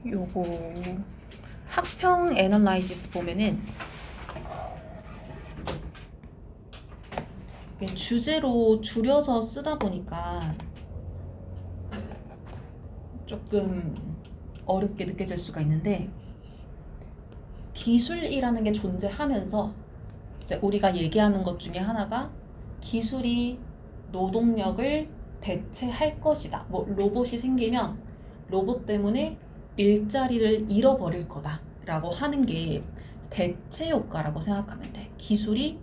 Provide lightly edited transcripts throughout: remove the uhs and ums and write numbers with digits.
요거 학평 애널라이시스 보면은 주제로 줄여서 쓰다 보니까 조금 어렵게 느껴질 수가 있는데, 기술이라는 게 존재하면서 이제 우리가 얘기하는 것 중에 하나가 기술이 노동력을 대체할 것이다. 뭐 로봇이 생기면 로봇 때문에 일자리를 잃어버릴 거다 라고 하는 게 대체 효과라고 생각하면 돼. 기술이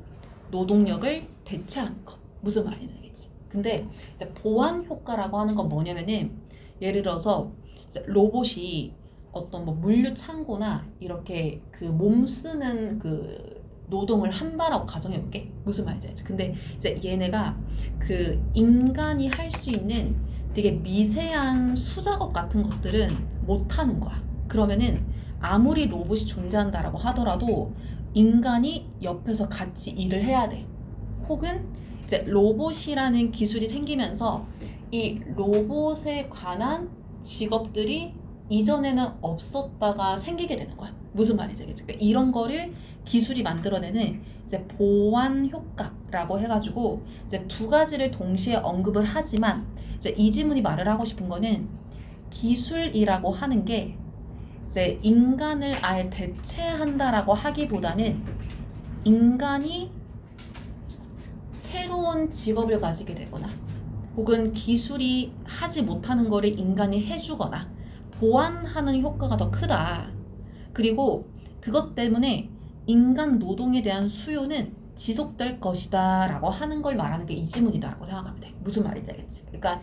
노동력을 대체하는 거. 무슨 말인지 알겠지? 근데 이제 보완 효과라고 하는 건 뭐냐면은, 예를 들어서 이제 로봇이 어떤 뭐 물류 창고나 이렇게 그 몸 쓰는 그 노동을 한다라고 가정해 볼게. 무슨 말인지 알지? 근데 이제 얘네가 그 인간이 할 수 있는 되게 미세한 수작업 같은 것들은 못 하는 거야. 그러면은 아무리 로봇이 존재한다라고 하더라도 인간이 옆에서 같이 일을 해야 돼. 혹은 이제 로봇이라는 기술이 생기면서 이 로봇에 관한 직업들이 이전에는 없었다가 생기게 되는 거야. 무슨 말인지 알겠지? 그러니까 이런 거를 기술이 만들어내는 이제 보완 효과라고 해가지고 이제 두 가지를 동시에 언급을 하지만, 이제 이 지문이 말을 하고 싶은 거는 기술이라고 하는 게 이제 인간을 아예 대체한다라고 하기보다는 인간이 새로운 직업을 가지게 되거나 혹은 기술이 하지 못하는 거를 인간이 해주거나 보완하는 효과가 더 크다. 그리고 그것 때문에 인간 노동에 대한 수요는 지속될 것이다 라고 하는 걸 말하는 게 이 지문이다 라고 생각하면 돼. 무슨 말인지 알겠지? 그러니까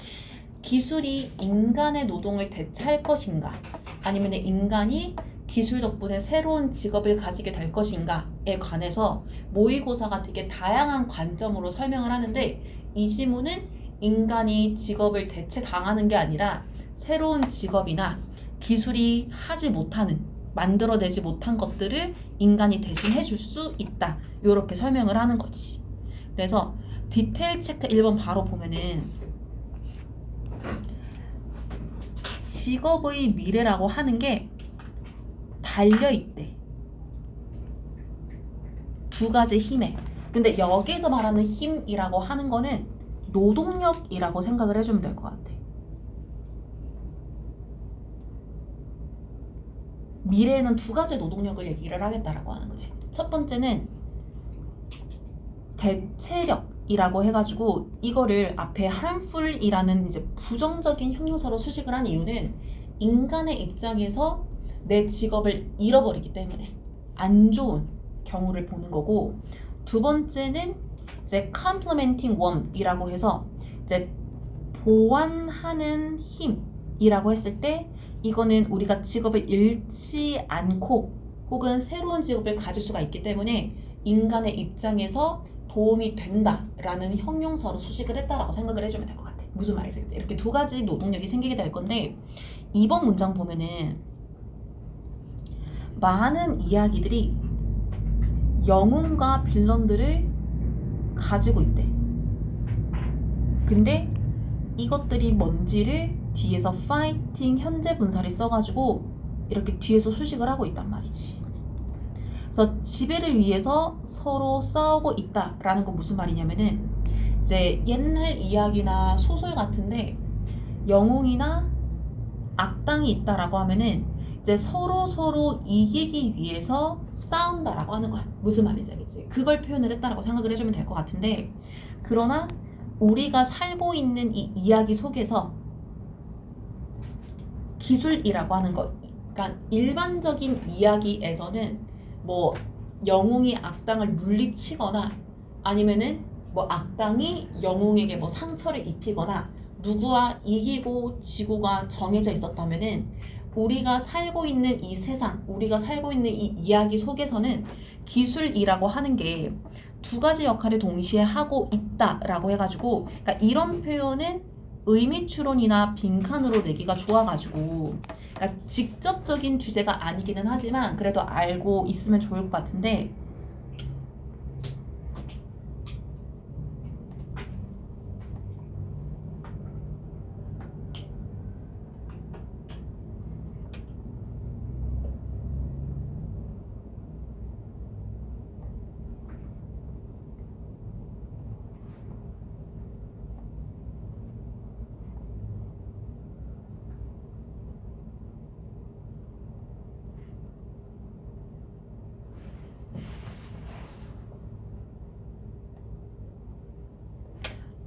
기술이 인간의 노동을 대체할 것인가, 아니면 인간이 기술 덕분에 새로운 직업을 가지게 될 것인가에 관해서 모의고사가 되게 다양한 관점으로 설명을 하는데, 이 지문은 인간이 직업을 대체당하는 게 아니라 새로운 직업이나 기술이 하지 못하는, 만들어내지 못한 것들을 인간이 대신 해줄 수 있다. 이렇게 설명을 하는 거지. 그래서 디테일 체크 1번 바로 보면은 직업의 미래라고 하는 게 달려있대. 두 가지 힘에. 근데 여기서 말하는 힘이라고 하는 거는 노동력이라고 생각을 해주면 될 것 같아. 미래에는 두 가지 노동력을 얘기를 하겠다라고 하는 거지. 첫 번째는 대체력이라고 해가지고 이거를 앞에 harmful이라는 이제 부정적인 형용사로 수식을 한 이유는 인간의 입장에서 내 직업을 잃어버리기 때문에 안 좋은 경우를 보는 거고, 두 번째는 이제 complementing one이라고 해서 이제 보완하는 힘이라고 했을 때 이거는 우리가 직업을 잃지 않고 혹은 새로운 직업을 가질 수가 있기 때문에 인간의 입장에서 도움이 된다라는 형용사로 수식을 했다라고 생각을 해주면 될 것 같아. 무슨 말이지? 이렇게 두 가지 노동력이 생기게 될 건데, 2번 문장 보면은 많은 이야기들이 영웅과 빌런들을 가지고 있대. 근데 이것들이 뭔지를 뒤에서 fighting 현재 분사를 써가지고 이렇게 뒤에서 수식을 하고 있단 말이지. 그래서 지배를 위해서 서로 싸우고 있다라는 건 무슨 말이냐면은, 이제 옛날 이야기나 소설 같은데 영웅이나 악당이 있다라고 하면은 이제 서로 이기기 위해서 싸운다라고 하는 거야. 무슨 말인지 알겠지? 그걸 표현을 했다라고 생각을 해주면 될 것 같은데, 그러나 우리가 살고 있는 이 이야기 속에서 기술이라고 하는 것, 그러니까 일반적인 이야기에서는 뭐 영웅이 악당을 물리치거나 아니면은 뭐 악당이 영웅에게 뭐 상처를 입히거나 누구와 이기고 지고가 정해져 있었다면은, 우리가 살고 있는 이 세상, 우리가 살고 있는 이 이야기 속에서는 기술이라고 하는 게 두 가지 역할을 동시에 하고 있다라고 해가지고, 그러니까 이런 표현은 의미 추론이나 빈칸으로 내기가 좋아가지고, 그러니까 직접적인 주제가 아니기는 하지만 그래도 알고 있으면 좋을 것 같은데,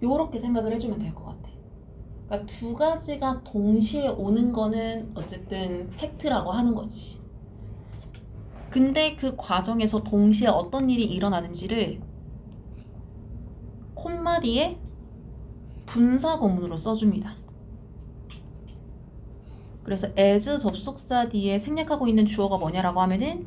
요렇게 생각을 해주면 될 것 같아. 그러니까 두 가지가 동시에 오는 거는 어쨌든 팩트라고 하는 거지. 근데 그 과정에서 동시에 어떤 일이 일어나는지를 콤마 뒤에 분사구문으로 써줍니다. 그래서 as 접속사 뒤에 생략하고 있는 주어가 뭐냐라고 하면은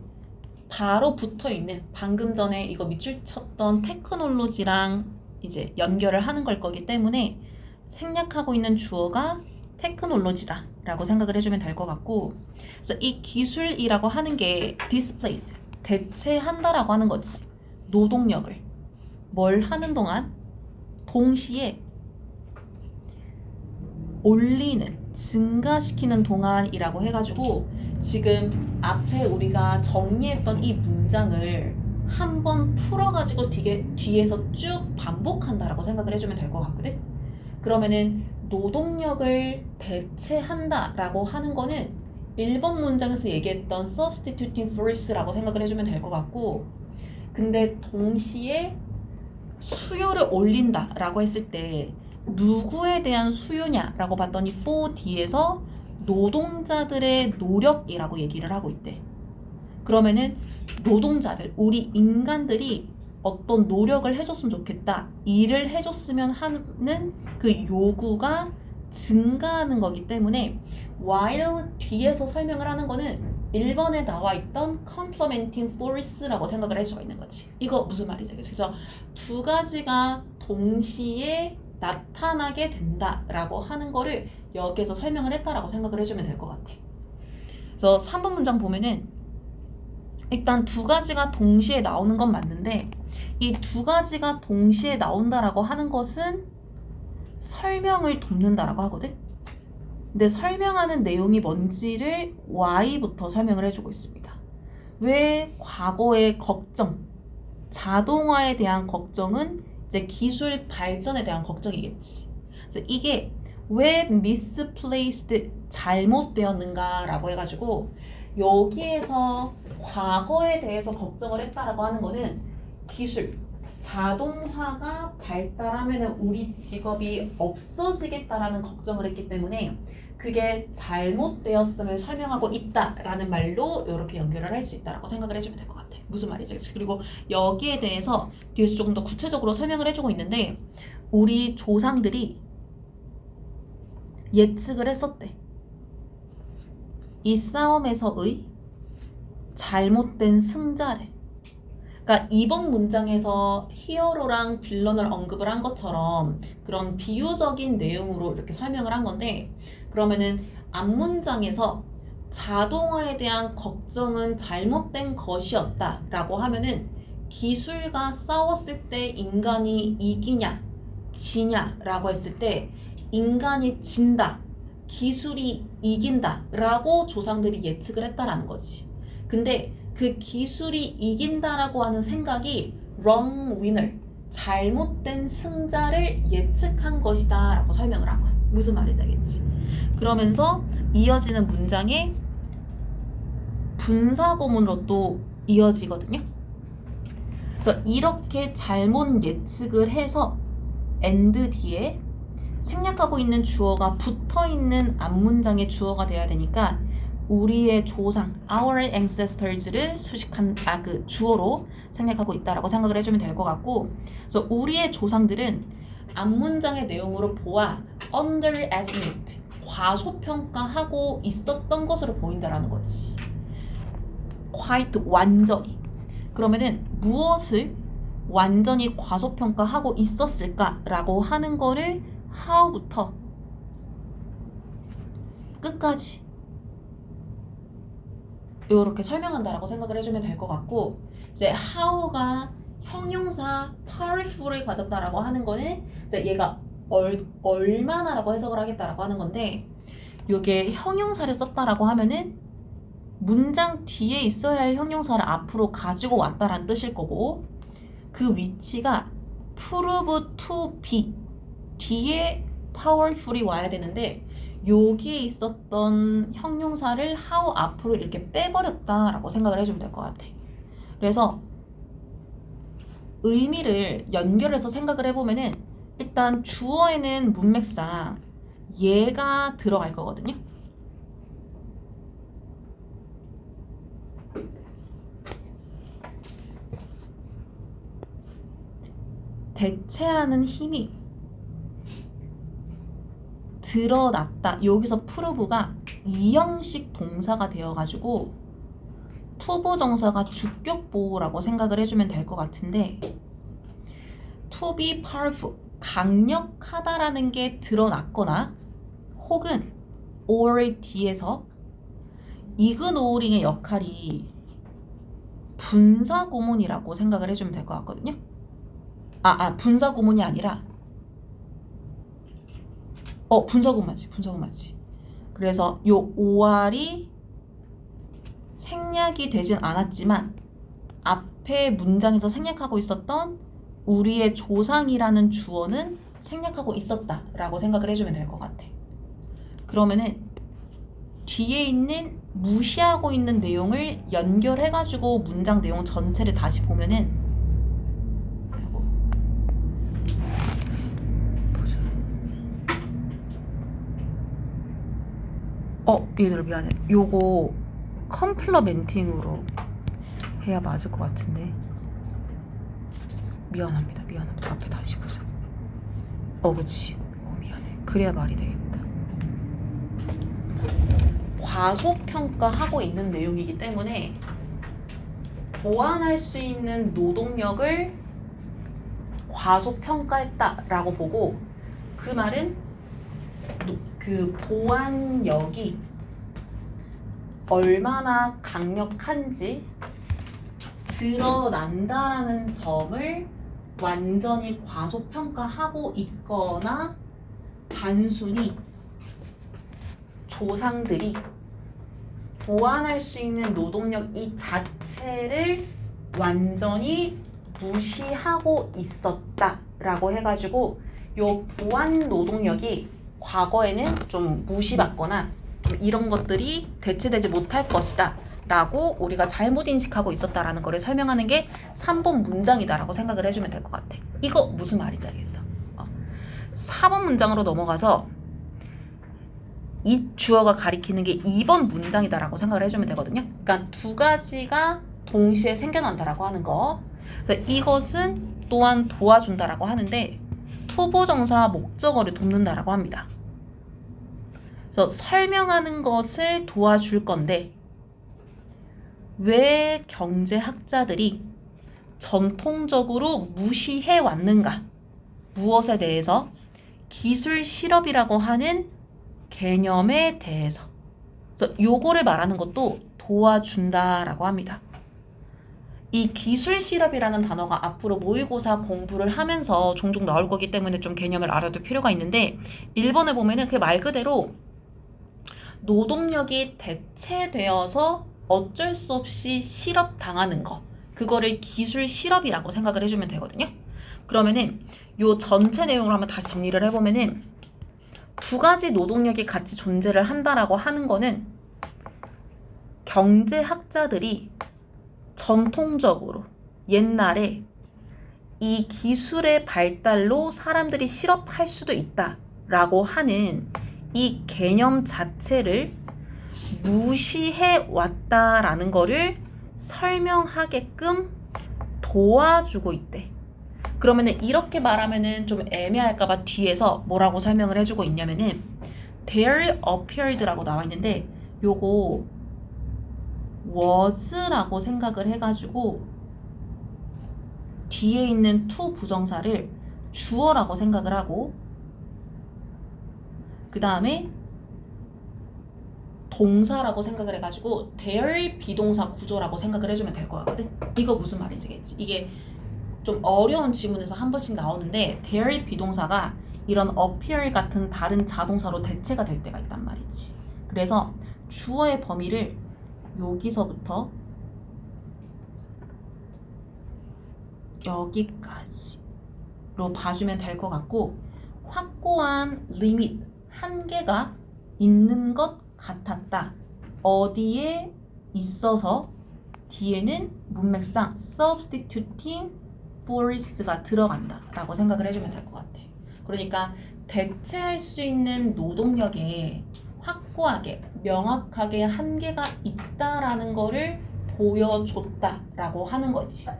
바로 붙어있는 방금 전에 이거 밑줄 쳤던 테크놀로지랑 이제 연결을 하는 걸 거기 때문에 생략하고 있는 주어가 테크놀로지다라고 생각을 해주면 될 것 같고, 그래서 이 기술이라고 하는 게 displace, 대체한다라고 하는 거지. 노동력을 뭘 하는 동안 동시에 올리는, 증가시키는 동안이라고 해가지고 지금 앞에 우리가 정리했던 이 문장을 한번 풀어가지고 뒤에서 쭉 반복한다라고 생각을 해주면 될 것 같거든. 그러면은 노동력을 대체한다라고 하는 거는 1번 문장에서 얘기했던 substituting force라고 생각을 해주면 될 것 같고, 근데 동시에 수요를 올린다라고 했을 때 누구에 대한 수요냐라고 봤더니 for 뒤에서 노동자들의 노력이라고 얘기를 하고 있대. 그러면은 노동자들, 우리 인간들이 어떤 노력을 해줬으면 좋겠다, 일을 해줬으면 하는 그 요구가 증가하는 거기 때문에 while 뒤에서 설명을 하는 거는 1번에 나와 있던 complementing force라고 생각을 할 수가 있는 거지. 이거 무슨 말이지? 그래서 두 가지가 동시에 나타나게 된다라고 하는 거를 여기에서 설명을 했다라고 생각을 해주면 될 것 같아. 그래서 3번 문장 보면은 일단 두 가지가 동시에 나오는 건 맞는데 이 두 가지가 동시에 나온다라고 하는 것은 설명을 돕는다라고 하거든. 근데 설명하는 내용이 뭔지를 Y부터 설명을 해주고 있습니다. 왜 과거의 걱정, 자동화에 대한 걱정은 이제 기술 발전에 대한 걱정이겠지. 그래서 이게 왜 misplaced, 잘못되었는가라고 해가지고 여기에서 과거에 대해서 걱정을 했다라고 하는 거는 기술, 자동화가 발달하면 우리 직업이 없어지겠다라는 걱정을 했기 때문에 그게 잘못되었음을 설명하고 있다라는 말로 이렇게 연결을 할 수 있다라고 생각을 해주면 될 것 같아. 무슨 말이지? 그리고 여기에 대해서 뒤에서 조금 더 구체적으로 설명을 해주고 있는데 우리 조상들이 예측을 했었대. 이 싸움에서의 잘못된 승자를. 그러니까 이번 문장에서 히어로랑 빌런을 언급을 한 것처럼 그런 비유적인 내용으로 이렇게 설명을 한 건데, 그러면은 앞문장에서 자동화에 대한 걱정은 잘못된 것이었다라고 하면은 기술과 싸웠을 때 인간이 이기냐 지냐라고 했을 때 인간이 진다, 기술이 이긴다라고 조상들이 예측을 했다라는 거지. 근데 그 기술이 이긴다라고 하는 생각이 wrong winner, 잘못된 승자를 예측한 것이다 라고 설명을 한 거야. 무슨 말인지 알겠지? 그러면서 이어지는 문장에 분사구문으로 또 이어지거든요. 그래서 이렇게 잘못 예측을 해서 and 뒤에 생략하고 있는 주어가 붙어있는 앞문장의 주어가 돼야 되니까 우리의 조상, our ancestors를 수식한 그 주어로 생략하고 있다라고 생각을 해주면 될 것 같고, 그래서 우리의 조상들은 앞문장의 내용으로 보아 underestimate, 과소평가하고 있었던 것으로 보인다라는 거지. quite, 완전히. 그러면은 무엇을 완전히 과소평가하고 있었을까라고 하는 거를 how부터 끝까지 이렇게 설명한다라고 생각을 해주면 될 것 같고, 이제 how가 형용사 powerful을 가졌다라고 하는 거는 이제 얘가 얼마나라고 해석을 하겠다라고 하는 건데, 이게 형용사를 썼다라고 하면은 문장 뒤에 있어야 할 형용사를 앞으로 가지고 왔다라는 뜻일 거고, 그 위치가 prove to be 뒤에 powerful이 와야 되는데 여기에 있었던 형용사를 how 앞으로 이렇게 빼버렸다라고 생각을 해주면 될 것 같아. 그래서 의미를 연결해서 생각을 해보면은 일단 주어에는 문맥상 얘가 들어갈 거거든요. 대체하는 힘이 드러났다. 여기서 프로브가 이형식 동사가 되어가지고 투부정사가 주격보호라고 생각을 해주면 될 것 같은데 to be powerful, 강력하다라는 게 드러났거나 혹은 or 뒤에서 이그노링의 역할이 분사구문이라고 생각을 해주면 될 것 같거든요. 분사구문이 아니라 분사구문 맞지. 그래서 요 OR이 생략이 되진 않았지만 앞에 문장에서 생략하고 있었던 우리의 조상이라는 주어는 생략하고 있었다라고 생각을 해주면 될 것 같아. 그러면은 뒤에 있는 무시하고 있는 내용을 연결해가지고 문장 내용 전체를 다시 보면은 얘들아 미안해. 요거 컴플러멘팅으로 해야 맞을 것 같은데 미안합니다. 앞에 다시 보자. 그치. 미안해. 그래야 말이 되겠다. 과소평가하고 있는 내용이기 때문에 보완할 수 있는 노동력을 과소평가했다라고 보고 그 말은 그 보완력이 얼마나 강력한지 드러난다라는 점을 완전히 과소평가하고 있거나 단순히 조상들이 보완할 수 있는 노동력 이 자체를 완전히 무시하고 있었다라고 해가지고 요 보완 노동력이 과거에는 좀 무시받거나 좀 이런 것들이 대체되지 못할 것이다 라고 우리가 잘못 인식하고 있었다라는 거를 설명하는 게 3번 문장이다라고 생각을 해주면 될 것 같아. 이거 무슨 말인지 알겠어? 4번 문장으로 넘어가서 이 주어가 가리키는 게 2번 문장이다라고 생각을 해주면 되거든요. 그러니까 두 가지가 동시에 생겨난다라고 하는 거. 그래서 이것은 또한 도와준다라고 하는데 투부정사 목적어를 돕는다라고 합니다. 그래서 설명하는 것을 도와줄 건데 왜 경제학자들이 전통적으로 무시해 왔는가? 무엇에 대해서? 기술 실업이라고 하는 개념에 대해서. 그래서 요거를 말하는 것도 도와준다라고 합니다. 이 기술 실업이라는 단어가 앞으로 모의고사 공부를 하면서 종종 나올 거기 때문에 좀 개념을 알아둘 필요가 있는데 1번에 보면은 그 말 그대로 노동력이 대체되어서 어쩔 수 없이 실업당하는 거 그거를 기술 실업이라고 생각을 해주면 되거든요. 그러면은 요 전체 내용을 한번 다시 정리를 해보면은 두 가지 노동력이 같이 존재를 한다라고 하는 거는 경제학자들이 전통적으로 옛날에 이 기술의 발달로 사람들이 실업할 수도 있다라고 하는 이 개념 자체를 무시해 왔다라는 거를 설명하게끔 도와주고 있대. 그러면은 이렇게 말하면은 좀 애매할까봐 뒤에서 뭐라고 설명을 해주고 있냐면은 there appeared라고 나와 있는데 요거 was라고 생각을 해가지고 뒤에 있는 to 부정사를 주어라고 생각을 하고 그 다음에 동사라고 생각을 해가지고 there 비동사 구조라고 생각을 해주면 될 것 같거든. 이거 무슨 말인지겠지. 이게 좀 어려운 지문에서 한 번씩 나오는데 there 비동사가 이런 appear 같은 다른 자동사로 대체가 될 때가 있단 말이지. 그래서 주어의 범위를 여기서부터 여기까지로 봐주면 될 것 같고 확고한 리밋, 한계가 있는 것 같았다. 어디에 있어서 뒤에는 문맥상 substituting force가 들어간다 라고 생각을 해주면 될 것 같아. 그러니까 대체할 수 있는 노동력에 확고하게 명확하게 한계가 있다라는 거를 보여줬다라고 하는 거지.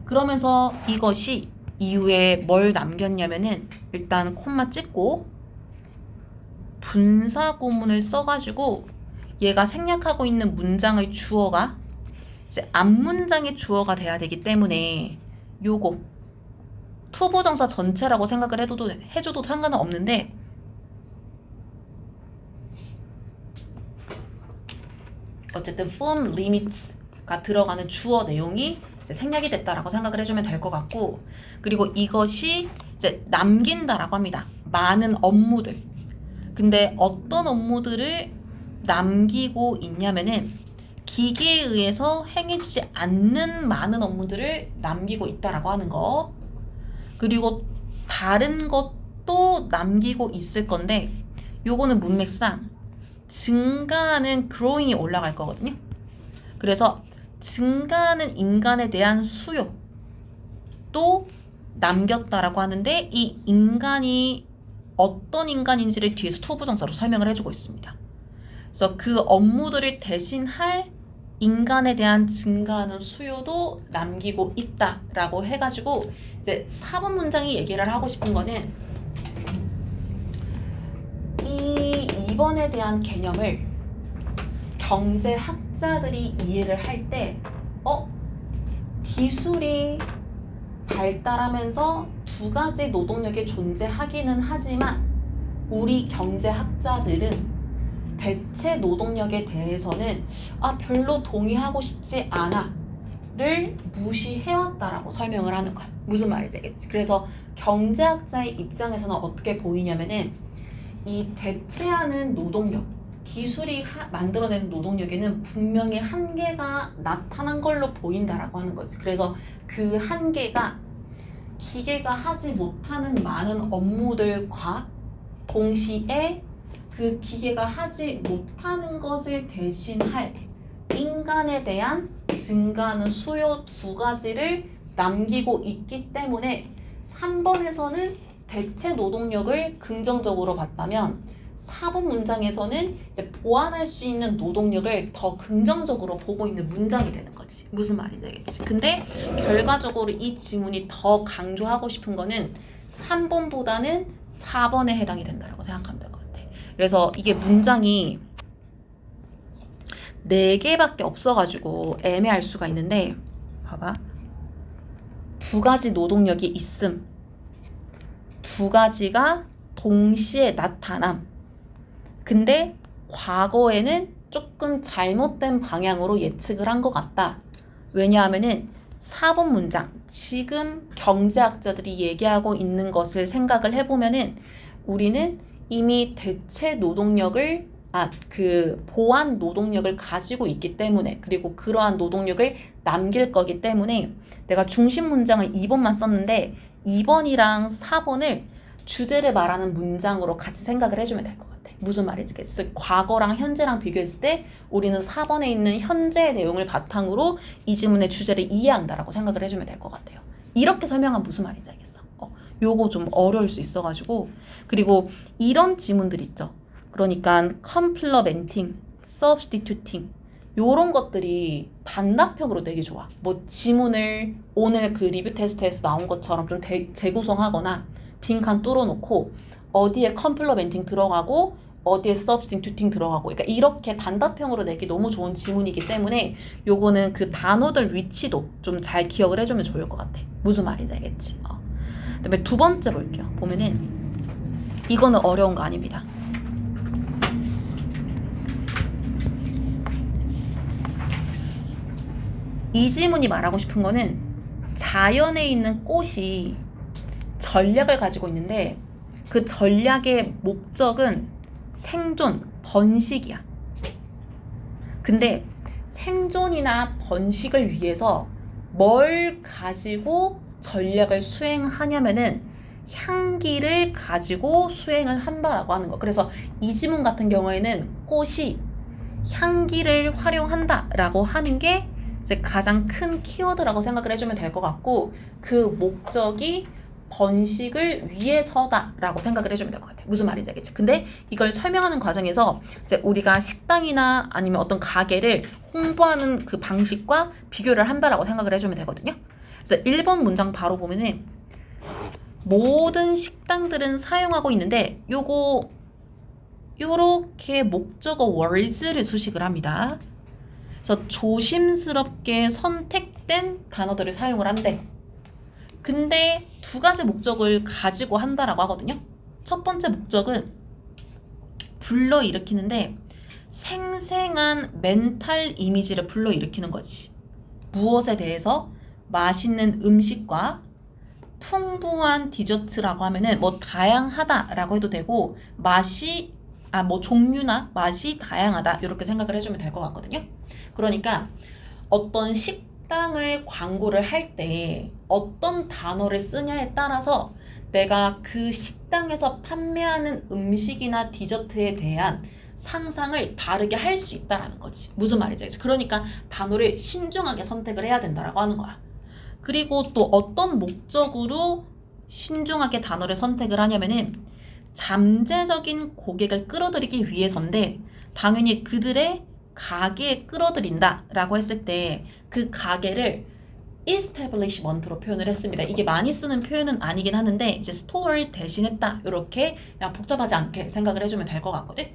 그러면서 이것이 이후에 뭘 남겼냐면은 일단 콤마 찍고 분사구문을 써가지고 얘가 생략하고 있는 문장의 주어가 이제 앞문장의 주어가 돼야 되기 때문에 요거 투부정사 전체라고 생각을 해줘도 상관은 없는데 어쨌든 form limits가 들어가는 주어 내용이 이제 생략이 됐다라고 생각을 해주면 될 것 같고, 그리고 이것이 이제 남긴다라고 합니다. 많은 업무들. 근데 어떤 업무들을 남기고 있냐면은 기계에 의해서 행해지지 않는 많은 업무들을 남기고 있다라고 하는 거. 그리고 다른 것도 남기고 있을 건데 요거는 문맥상 증가하는 growing이 올라갈 거거든요. 그래서 증가하는 인간에 대한 수요도 남겼다라고 하는데 이 인간이 어떤 인간인지를 뒤에서 투부정사로 설명을 해주고 있습니다. 그래서 그 업무들을 대신할 인간에 대한 증가하는 수요도 남기고 있다라고 해가지고 이제 4번 문장이 얘기를 하고 싶은 거는 이 2번에 대한 개념을 경제학자들이 이해를 할 때 기술이 발달하면서 두 가지 노동력이 존재하기는 하지만 우리 경제학자들은 대체 노동력에 대해서는 별로 동의하고 싶지 않아를 무시해왔다라고 설명을 하는 거야. 무슨 말인지 알겠지? 그래서 경제학자의 입장에서는 어떻게 보이냐면은 이 대체하는 노동력, 기술이 만들어낸 노동력에는 분명히 한계가 나타난 걸로 보인다라고 하는 거지. 그래서 그 한계가 기계가 하지 못하는 많은 업무들과 동시에 그 기계가 하지 못하는 것을 대신할 인간에 대한 증가하는 수요 두 가지를 남기고 있기 때문에 3번에서는 대체 노동력을 긍정적으로 봤다면 4번 문장에서는 이제 보완할 수 있는 노동력을 더 긍정적으로 보고 있는 문장이 되는 거지. 무슨 말인지 알겠지? 근데 결과적으로 이 지문이 더 강조하고 싶은 거는 3번보다는 4번에 해당이 된다고 생각하면 될 것 같아. 그래서 이게 문장이 4개밖에 없어가지고 애매할 수가 있는데 봐봐. 두 가지 노동력이 있음. 두 가지가 동시에 나타남. 근데 과거에는 조금 잘못된 방향으로 예측을 한 것 같다. 왜냐하면은 4번 문장, 지금 경제학자들이 얘기하고 있는 것을 생각을 해보면은 우리는 이미 대체 노동력을, 보완 노동력을 가지고 있기 때문에, 그리고 그러한 노동력을 남길 거기 때문에 내가 중심 문장을 2번만 썼는데 2번이랑 4번을 주제를 말하는 문장으로 같이 생각을 해주면 될 것 같아. 무슨 말인지 알겠어? 과거랑 현재랑 비교했을 때 우리는 4번에 있는 현재의 내용을 바탕으로 이 지문의 주제를 이해한다라고 생각을 해주면 될 것 같아요. 이렇게 설명하면 무슨 말인지 알겠어? 요거 좀 어려울 수 있어가지고. 그리고 이런 지문들 있죠. 그러니까 complementing, substituting 요런 것들이 단답형으로 되게 좋아. 뭐 지문을 오늘 그 리뷰 테스트에서 나온 것처럼 좀 재구성하거나 빈칸 뚫어놓고 어디에 complementing 들어가고 어디에 substituting 들어가고, 그러니까 이렇게 단답형으로 내기 너무 좋은 지문이기 때문에 요거는 그 단어들 위치도 좀 잘 기억을 해주면 좋을 것 같아. 무슨 말인지 알겠지? 그다음에 두 번째 볼게요. 보면은 이거는 어려운 거 아닙니다. 이 지문이 말하고 싶은 거는 자연에 있는 꽃이 전략을 가지고 있는데 그 전략의 목적은 생존, 번식이야. 근데 생존이나 번식을 위해서 뭘 가지고 전략을 수행하냐면은 향기를 가지고 수행을 한다라고 하는 거. 그래서 이 지문 같은 경우에는 꽃이 향기를 활용한다라고 하는 게 이제 가장 큰 키워드라고 생각을 해주면 될 것 같고, 그 목적이 번식을 위해서다라고 생각을 해주면 될 것 같아요. 무슨 말인지 알겠지? 근데 이걸 설명하는 과정에서 이제 우리가 식당이나 아니면 어떤 가게를 홍보하는 그 방식과 비교를 한다라고 생각을 해주면 되거든요. 그래서 1번 문장 바로 보면은 모든 식당들은 사용하고 있는데 요렇게 목적어 words를 수식을 합니다. 그래서 조심스럽게 선택된 단어들을 사용을 한대. 근데 두 가지 목적을 가지고 한다라고 하거든요. 첫 번째 목적은 불러일으키는데 생생한 멘탈 이미지를 불러일으키는 거지. 무엇에 대해서? 맛있는 음식과 풍부한 디저트라고 하면은 뭐 다양하다라고 해도 되고 맛이 뭐 종류나 맛이 다양하다 이렇게 생각을 해주면 될 것 같거든요. 그러니까 어떤 식당을 광고를 할 때 어떤 단어를 쓰냐에 따라서 내가 그 식당에서 판매하는 음식이나 디저트에 대한 상상을 다르게 할 수 있다라는 거지. 무슨 말인지. 그러니까 단어를 신중하게 선택을 해야 된다라고 하는 거야. 그리고 또 어떤 목적으로 신중하게 단어를 선택을 하냐면은 잠재적인 고객을 끌어들이기 위해서인데 당연히 그들의 가게에 끌어들인다 라고 했을 때 그 가게를 establishment로 표현을 했습니다. 이게 많이 쓰는 표현은 아니긴 하는데 이제 스토어를 대신했다 이렇게 그냥 복잡하지 않게 생각을 해주면 될 것 같거든.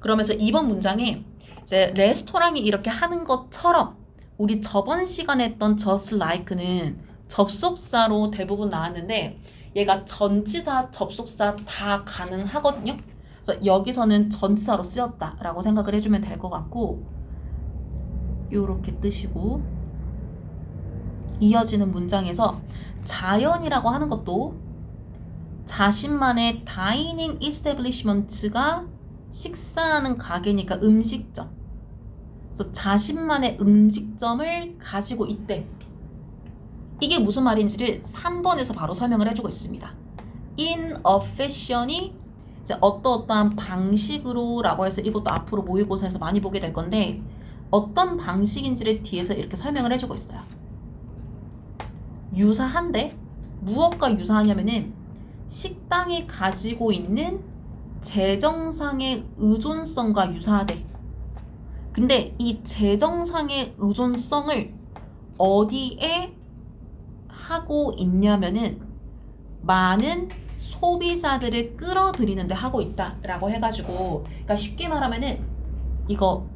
그러면서 이번 문장에 이제 레스토랑이 이렇게 하는 것처럼 우리 저번 시간에 했던 just like는 접속사로 대부분 나왔는데 얘가 전치사, 접속사 다 가능하거든요. 그래서 여기서는 전치사로 쓰였다라고 생각을 해주면 될 것 같고 요렇게 뜨시고 이어지는 문장에서 자연이라고 하는 것도 자신만의 다이닝 이스태블리시먼트가 식사하는 가게니까 음식점. 그래서 자신만의 음식점을 가지고 있대. 이게 무슨 말인지를 3번에서 바로 설명을 해주고 있습니다. In a fashion이 이제 어떠한 방식으로 라고 해서 이것도 앞으로 모의고사에서 많이 보게 될 건데 어떤 방식인지를 뒤에서 이렇게 설명을 해주고 있어요. 유사한데 무엇과 유사하냐면은 식당이 가지고 있는 재정상의 의존성과 유사하대. 근데 이 재정상의 의존성을 어디에 하고 있냐면은 많은 소비자들을 끌어들이는 데 하고 있다라고 해가지고 그러니까 쉽게 말하면은 이거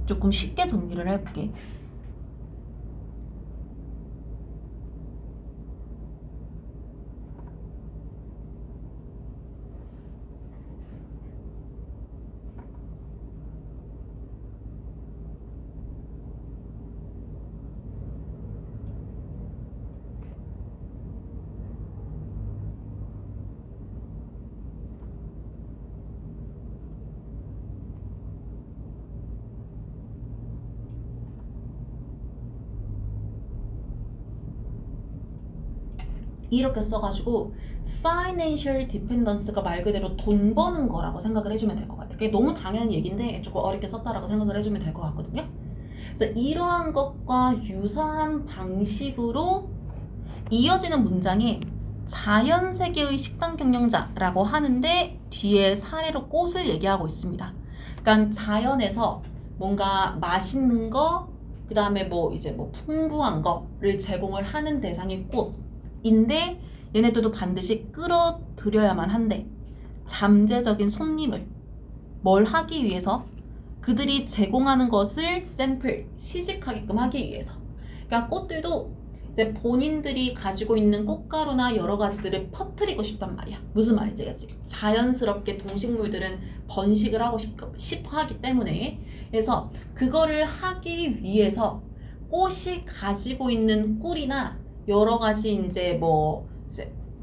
조금 쉽게 정리를 해볼게. 이렇게 써가지고 financial dependence가 말 그대로 돈 버는 거라고 생각을 해주면 될 것 같아요. 그게 너무 당연한 얘기인데 조금 어렵게 썼다라고 생각을 해주면 될 것 같거든요. 그래서 이러한 것과 유사한 방식으로 이어지는 문장이 자연세계의 식당 경영자라고 하는데 뒤에 사례로 꽃을 얘기하고 있습니다. 그러니까 자연에서 뭔가 맛있는 거, 그 다음에 뭐 이제 뭐 풍부한 거를 제공을 하는 대상이 꽃인데 얘네들도 반드시 끌어들여야만 한대. 잠재적인 손님을 뭘 하기 위해서? 그들이 제공하는 것을 샘플, 시식하게끔 하기 위해서. 그러니까 꽃들도 이제 본인들이 가지고 있는 꽃가루나 여러 가지들을 퍼뜨리고 싶단 말이야. 무슨 말인지 알겠지? 자연스럽게 동식물들은 번식을 하고 싶어 하기 때문에. 그래서 그거를 하기 위해서 꽃이 가지고 있는 꿀이나 여러 가지 이제 뭐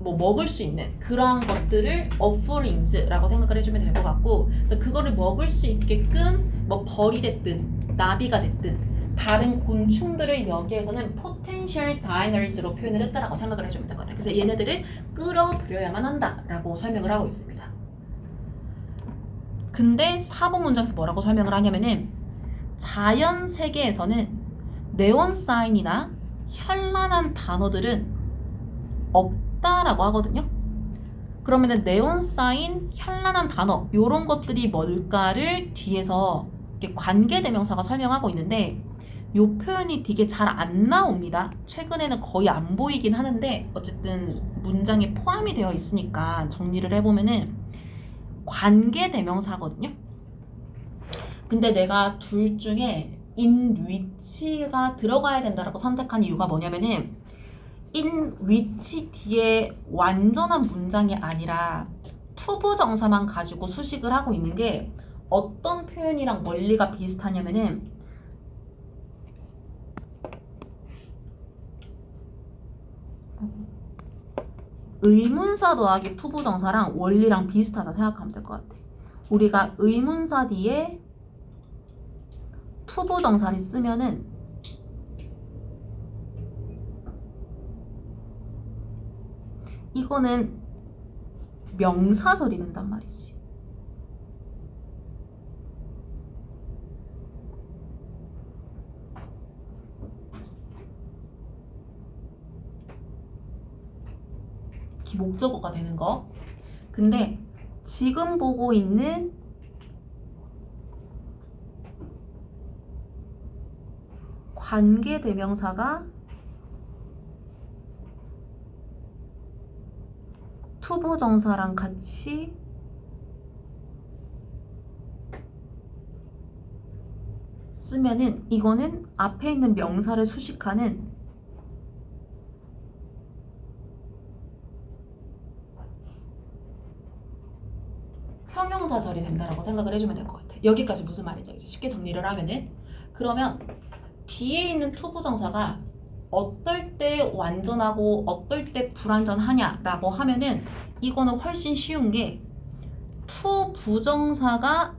먹을 수 있는 그러한 것들을 offerings라고 생각을 해주면 될 것 같고, 그래서 그거를 먹을 수 있게끔 뭐 벌이 됐든 나비가 됐든 다른 곤충들을 여기에서는 potential diners로 표현을 했다라고 생각을 해주면 될 것 같아요. 그래서 얘네들을 끌어들여야만 한다라고 설명을 하고 있습니다. 근데 4번 문장에서 뭐라고 설명을 하냐면은 자연 세계에서는 네온 사인이나 현란한 단어들은 없다라고 하거든요. 그러면은 네온 사인, 현란한 단어 요런 것들이 뭘까를 뒤에서 이렇게 관계대명사가 설명하고 있는데 요 표현이 되게 잘 안 나옵니다. 최근에는 거의 안 보이긴 하는데 어쨌든 문장에 포함이 되어 있으니까 정리를 해보면은 관계대명사거든요. 근데 내가 둘 중에 in which가 들어가야 된다라고 선택한 이유가 뭐냐면은 in which 뒤에 완전한 문장이 아니라 투부정사만 가지고 수식을 하고 있는 게 어떤 표현이랑 원리가 비슷하냐면은 의문사 더하기 투부정사랑 원리랑 비슷하다 생각하면 될 것 같아. 우리가 의문사 뒤에 투부정사를 쓰면은 이거는 명사절이 된단 말이지. 목적어가 되는 거. 근데 지금 보고 있는 관계대명사가 투부정사랑 같이 쓰면은 이거는 앞에 있는 명사를 수식하는 형용사절이 된다라고 생각을 해주면 될 것 같아. 여기까지 무슨 말이죠? 이제 쉽게 정리를 하면은 그러면 뒤에 있는 투부정사가 어떨 때 완전하고 어떨 때 불완전하냐라고 하면은 이거는 훨씬 쉬운 게 투부정사가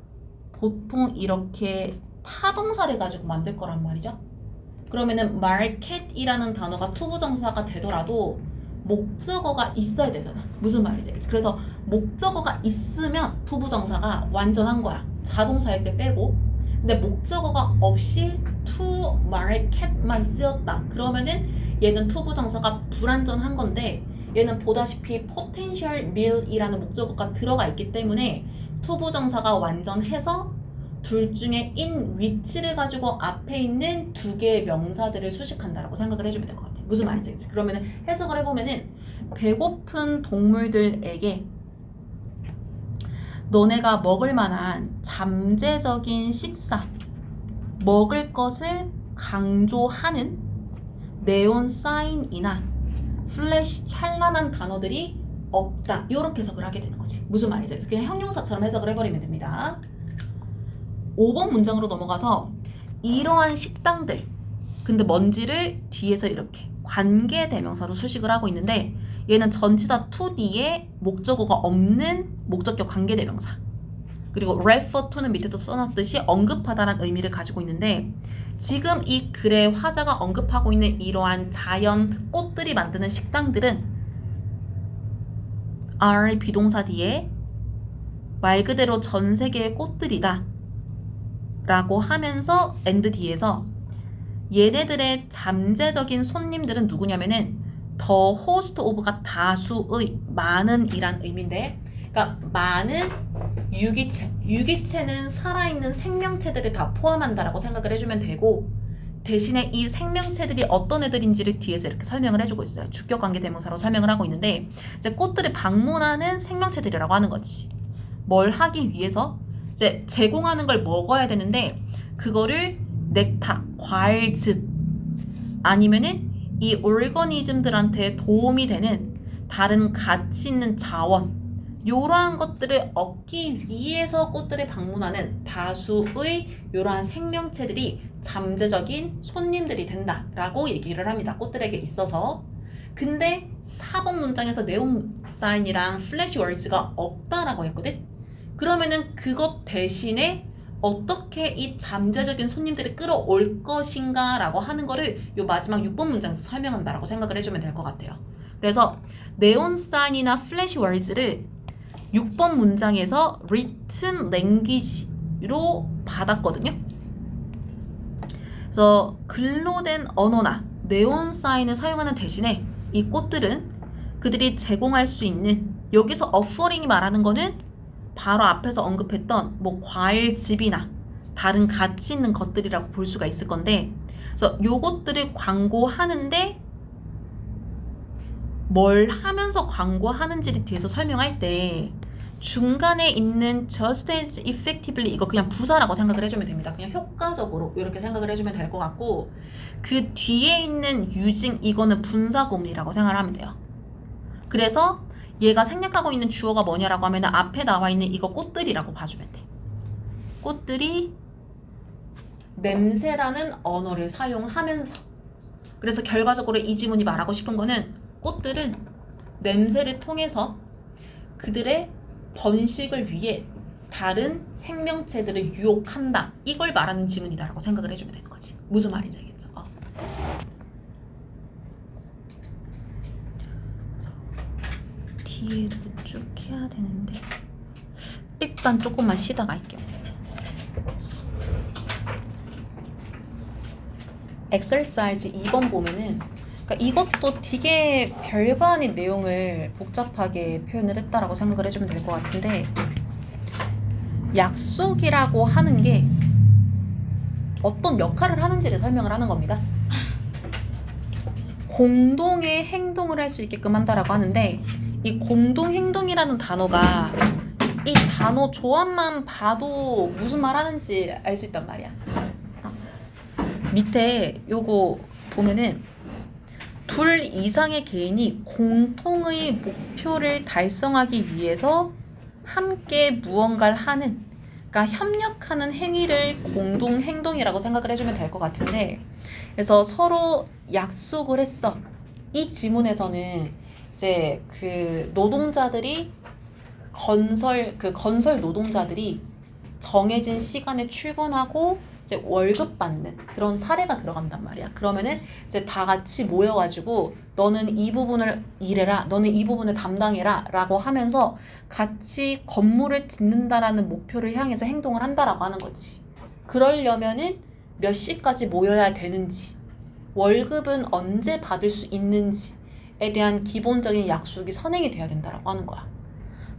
보통 이렇게 타동사를 가지고 만들 거란 말이죠. 그러면은 market이라는 단어가 투부정사가 되더라도 목적어가 있어야 되잖아. 무슨 말이지? 그래서 목적어가 있으면 투부정사가 완전한 거야. 자동사일 때 빼고. 근데 목적어가 없이 to market만 쓰였다. 그러면은 얘는 투부정사가 불완전한 건데 얘는 보다시피 potential mill이라는 목적어가 들어가 있기 때문에 투부정사가 완전해서 둘 중에 in which를 가지고 앞에 있는 두 개의 명사들을 수식한다라고 생각을 해주면 될 것 같아. 무슨 말인지. 그러면은 해석을 해보면은 배고픈 동물들에게 너네가 먹을 만한 잠재적인 식사, 먹을 것을 강조하는 네온 사인이나 플래시, 현란한 단어들이 없다. 이렇게 해석을 하게 되는 거지. 무슨 말이지? 그냥 형용사처럼 해석을 해버리면 됩니다. 5번 문장으로 넘어가서 이러한 식당들, 근데 뭔지를 뒤에서 이렇게 관계대명사로 수식을 하고 있는데 얘는 전치사 to 뒤에 목적어가 없는 목적격 관계대명사, 그리고 refer to는 밑에도 써놨듯이 언급하다라는 의미를 가지고 있는데 지금 이 글의 화자가 언급하고 있는 이러한 자연 꽃들이 만드는 식당들은 are 비동사 뒤에 말 그대로 전 세계의 꽃들이다 라고 하면서 and 뒤에서 얘네들의 잠재적인 손님들은 누구냐면은 the host of가 다수의, 많은 이란 의미인데, 그러니까 많은 유기체는 살아있는 생명체들을 다 포함한다라고 생각을 해주면 되고, 대신에 이 생명체들이 어떤 애들인지를 뒤에서 이렇게 설명을 해주고 있어요. 주격관계 대명사로 설명을 하고 있는데 이제 꽃들을 방문하는 생명체들이라고 하는 거지. 뭘 하기 위해서? 이제 제공하는 걸 먹어야 되는데 그거를 넥타, 과일즙 아니면은 이 오르거니즘들한테 도움이 되는 다른 가치 있는 자원, 이러한 것들을 얻기 위해서 꽃들을 방문하는 다수의 이러한 생명체들이 잠재적인 손님들이 된다라고 얘기를 합니다. 꽃들에게 있어서. 근데 4번 문장에서 네온 사인이랑 플래시 월즈가 없다라고 했거든. 그러면은 그것 대신에 어떻게 이 잠재적인 손님들을 끌어올 것인가 라고 하는 거를 요 마지막 6번 문장에서 설명한다라고 생각을 해주면 될 것 같아요. 그래서 네온 사인이나 플래시 월즈를 6번 문장에서 written language로 받았거든요. 그래서 글로 된 언어나 네온 사인을 사용하는 대신에 이 꽃들은 그들이 제공할 수 있는, 여기서 어퍼링이 말하는 거는 바로 앞에서 언급했던 뭐 과일, 집이나 다른 가치 있는 것들이라고 볼 수가 있을 건데, 그래서 요것들을 광고하는데 뭘 하면서 광고하는지를 뒤에서 설명할 때 중간에 있는 just as effectively, 이거 그냥 부사라고 생각을 해주면 됩니다. 그냥 효과적으로 이렇게 생각을 해주면 될 것 같고, 그 뒤에 있는 using, 이거는 분사구문이라고 생각을 하면 돼요. 그래서 얘가 생략하고 있는 주어가 뭐냐라고 하면 앞에 나와 있는 이거 꽃들이라고 봐주면 돼. 꽃들이 냄새라는 언어를 사용하면서, 그래서 결과적으로 이 지문이 말하고 싶은 거는 꽃들은 냄새를 통해서 그들의 번식을 위해 다른 생명체들을 유혹한다, 이걸 말하는 지문이다라고 생각을 해주면 되는 거지. 무슨 말인지 알겠죠? 뒤에도 쭉 해야 되는데 일단 조금만 쉬다가 할게요. 엑서사이즈 2번 보면은, 그러니까 이것도 되게 별거 아닌 내용을 복잡하게 표현을 했다라고 생각을 해주면 될 것 같은데, 약속이라고 하는 게 어떤 역할을 하는지를 설명을 하는 겁니다. 공동의 행동을 할 수 있게끔 한다라고 하는데, 이 공동행동이라는 단어가 이 단어 조합만 봐도 무슨 말 하는지 알 수 있단 말이야. 밑에 요거 보면은 둘 이상의 개인이 공통의 목표를 달성하기 위해서 함께 무언가를 하는, 그러니까 협력하는 행위를 공동행동이라고 생각을 해주면 될 것 같은데, 그래서 서로 약속을 했어. 이 지문에서는 이제 그 노동자들이 건설 노동자들이 정해진 시간에 출근하고 이제 월급 받는 그런 사례가 들어간단 말이야. 그러면은 이제 다 같이 모여가지고 너는 이 부분을 일해라, 너는 이 부분을 담당해라 라고 하면서 같이 건물을 짓는다라는 목표를 향해서 행동을 한다라고 하는 거지. 그러려면은 몇 시까지 모여야 되는지, 월급은 언제 받을 수 있는지에 대한 기본적인 약속이 선행이 돼야 된다라고 하는 거야.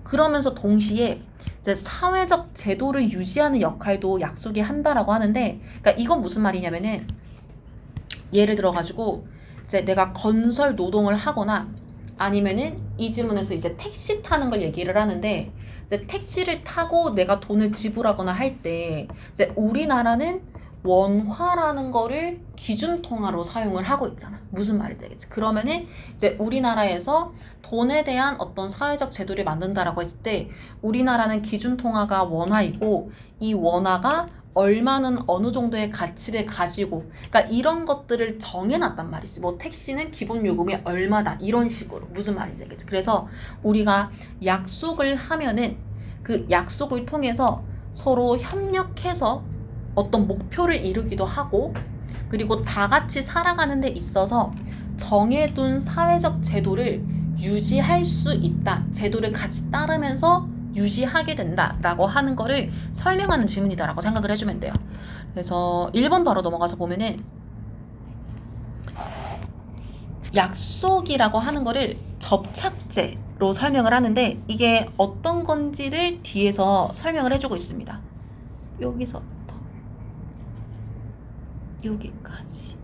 그러면서 동시에 이제 사회적 제도를 유지하는 역할도 약속이 한다라고 하는데, 그러니까 이건 무슨 말이냐면은, 예를 들어가지고 이제 내가 건설 노동을 하거나 아니면은 이 지문에서 이제 택시 타는 걸 얘기를 하는데, 이제 택시를 타고 내가 돈을 지불하거나 할 때 이제 우리나라는 원화라는 거를 기준통화로 사용을 하고 있잖아. 무슨 말이 되겠지? 그러면은 이제 우리나라에서 돈에 대한 어떤 사회적 제도를 만든다라고 했을 때 우리나라는 기준통화가 원화이고 이 원화가 얼마는 어느 정도의 가치를 가지고, 그러니까 이런 것들을 정해놨단 말이지. 뭐 택시는 기본 요금이 얼마다, 이런 식으로. 무슨 말인지 알겠지? 그래서 우리가 약속을 하면은 그 약속을 통해서 서로 협력해서 어떤 목표를 이루기도 하고, 그리고 다 같이 살아가는 데 있어서 정해둔 사회적 제도를 유지할 수 있다, 제도를 같이 따르면서 유지하게 된다라고 하는 거를 설명하는 지문이다라고 생각을 해주면 돼요. 그래서 1번 바로 넘어가서 보면은, 약속이라고 하는 거를 접착제로 설명을 하는데 이게 어떤 건지를 뒤에서 설명을 해주고 있습니다. 여기서부터 여기까지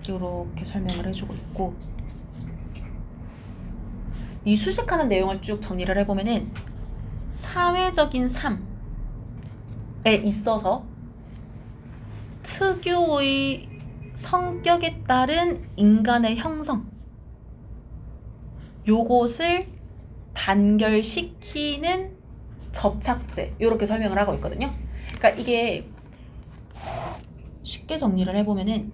이렇게 설명을 해주고 있고, 이 수식하는 내용을 쭉 정리를 해보면은 사회적인 삶에 있어서 특유의 성격에 따른 인간의 형성, 요것을 단결시키는 접착제, 이렇게 설명을 하고 있거든요. 그러니까 이게 쉽게 정리를 해보면은,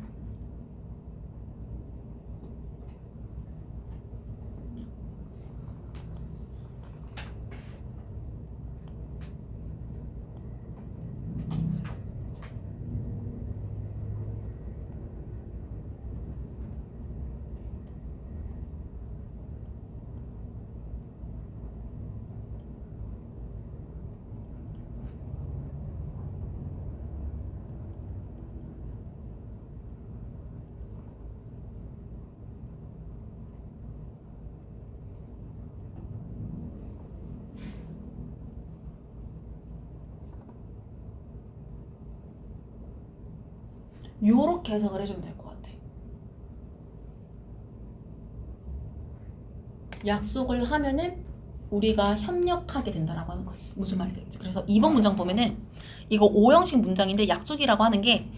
요렇게 해석을 해주면 될 것 같아. 약속을 하면은 우리가 협력하게 된다라고 하는 거지. 무슨 말인지 알겠지? 그래서 이번 문장 보면은 이거 오형식 문장인데 약속이라고 하는 게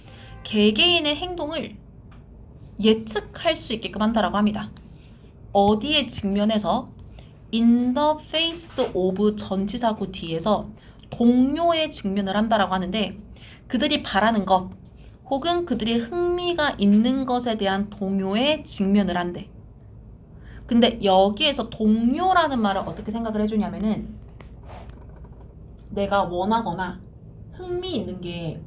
개개인의 행동을 예측할 수 있게끔 한다라고 합니다. 어디에 직면해서 in the face of 전치사구 뒤에서 동료에 직면을 한다라고 하는데 그들이 바라는 것 혹은 그들이 흥미가 있는 것에 대한 동요에 직면을 한대. 근데 여기에서 동요라는 말을 어떻게 생각을 해주냐면은 내가 원하거나 흥미 있는 게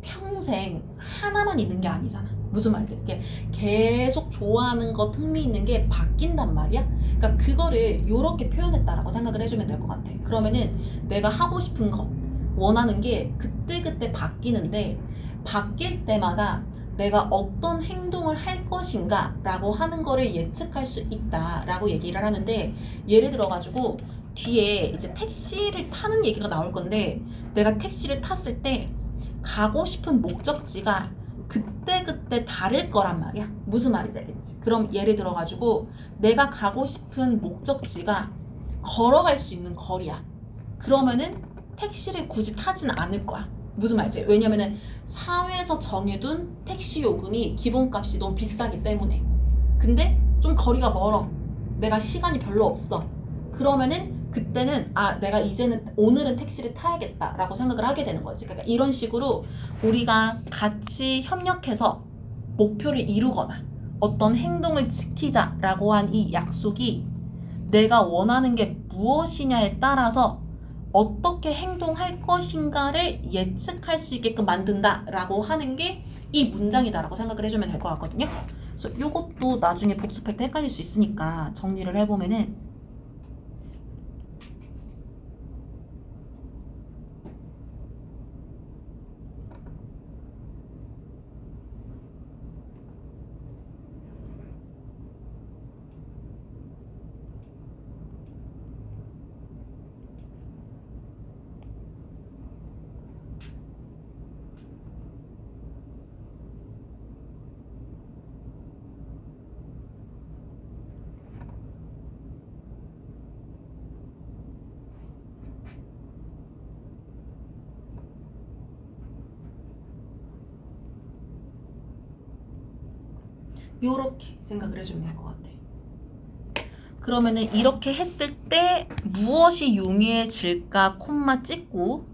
평생 하나만 있는 게 아니잖아. 무슨 말이지? 이게 계속 좋아하는 것, 흥미 있는 게 바뀐단 말이야. 그러니까 그거를 이렇게 표현했다라고 생각을 해주면 될 것 같아. 그러면은 내가 하고 싶은 것, 원하는 게 그때그때 바뀌는데 바뀔 때마다 내가 어떤 행동을 할 것인가 라고 하는 거를 예측할 수 있다 라고 얘기를 하는데 예를 들어가지고 뒤에 이제 택시를 타는 얘기가 나올 건데 내가 택시를 탔을 때 가고 싶은 목적지가 그때그때 다를 거란 말이야. 무슨 말인지 알겠지? 그럼 예를 들어가지고 내가 가고 싶은 목적지가 걸어갈 수 있는 거리야. 그러면은 택시를 굳이 타진 않을 거야. 무슨 말이지? 왜냐면은 사회에서 정해둔 택시 요금이 기본값이 너무 비싸기 때문에. 근데 좀 거리가 멀어. 내가 시간이 별로 없어. 그러면은 그때는 내가 이제는 오늘은 택시를 타야겠다라고 생각을 하게 되는 거지. 그러니까 이런 식으로 우리가 같이 협력해서 목표를 이루거나 어떤 행동을 지키자라고 한 이 약속이 내가 원하는 게 무엇이냐에 따라서 어떻게 행동할 것인가를 예측할 수 있게끔 만든다라고 하는 게 이 문장이다라고 생각을 해주면 될 것 같거든요. 그래서 이것도 나중에 복습할 때 헷갈릴 수 있으니까 정리를 해보면은 요렇게 생각을 해주면 될 것 같아. 그러면은 이렇게 했을 때 무엇이 용이해질까 콤마 찍고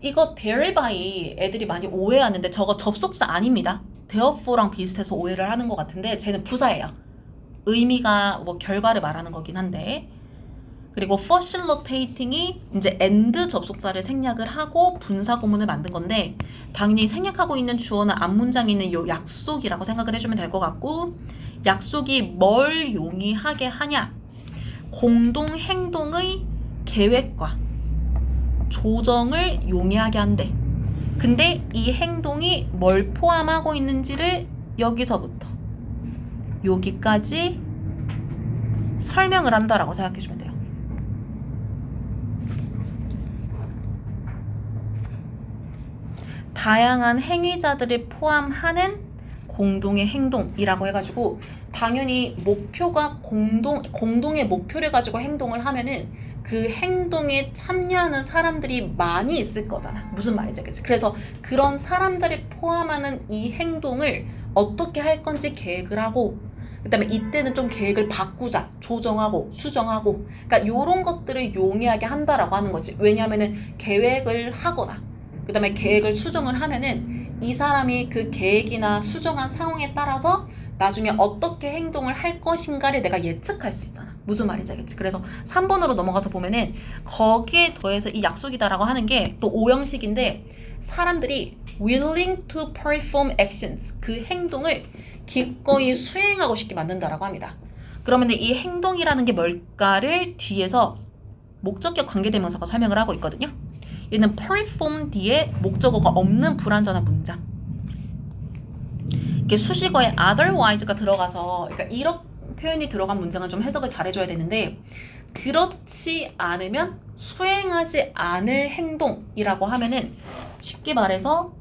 이거 there by 애들이 많이 오해하는데 저거 접속사 아닙니다. therefore랑 비슷해서 오해를 하는 것 같은데 쟤는 부사예요. 의미가 뭐 결과를 말하는 거긴 한데 그리고 facilitating이 이제 and 접속사를 생략을 하고 분사 구문을 만든 건데 당연히 생략하고 있는 주어는 앞문장에 있는 요 약속이라고 생각을 해주면 될 것 같고 약속이 뭘 용이하게 하냐 공동 행동의 계획과 조정을 용이하게 한대. 근데 이 행동이 뭘 포함하고 있는지를 여기서부터 여기까지 설명을 한다라고 생각해주면 돼요. 다양한 행위자들을 포함하는 공동의 행동이라고 해가지고 당연히 목표가 공동의 목표를 가지고 행동을 하면은 그 행동에 참여하는 사람들이 많이 있을 거잖아. 무슨 말인지 알겠지? 그래서 그런 사람들을 포함하는 이 행동을 어떻게 할 건지 계획을 하고 그 다음에 이때는 좀 계획을 바꾸자, 조정하고, 수정하고 그러니까 요런 것들을 용이하게 한다라고 하는 거지. 왜냐하면은 계획을 하거나 그 다음에 계획을 수정을 하면은 이 사람이 그 계획이나 수정한 상황에 따라서 나중에 어떻게 행동을 할 것인가를 내가 예측할 수 있잖아. 무슨 말인지 알겠지? 그래서 3번으로 넘어가서 보면은 거기에 더해서 이 약속이다라고 하는 게 또 오형식인데 사람들이 willing to perform actions 그 행동을 기꺼이 수행하고 싶게 만든다라고 합니다. 그러면 이 행동이라는 게 뭘까를 뒤에서 목적격 관계대명사가 설명을 하고 있거든요. 얘는 perform 뒤에 목적어가 없는 불완전한 문장. 이게 수식어에 otherwise가 들어가서 그러니까 이런 표현이 들어간 문장은 좀 해석을 잘해줘야 되는데 그렇지 않으면 수행하지 않을 행동이라고 하면은 쉽게 말해서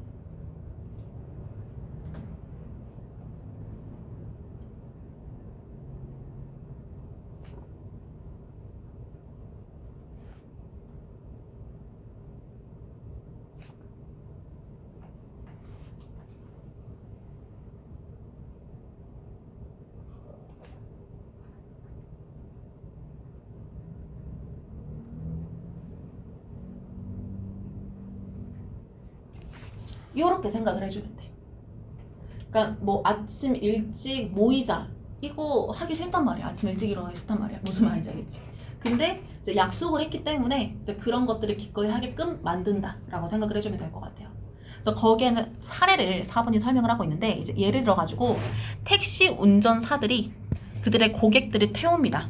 이렇게 생각을 해주면 돼. 그러니까 뭐 아침 일찍 모이자 이거 하기 싫단 말이야. 아침 일찍 일어나기 싫단 말이야. 무슨 말인지 알겠지? 근데 이제 약속을 했기 때문에 이제 그런 것들을 기꺼이 하게끔 만든다라고 생각을 해주면 될 것 같아요. 그래서 거기에는 사례를 4번이 설명을 하고 있는데 이제 예를 들어가지고 택시 운전사들이 그들의 고객들을 태웁니다.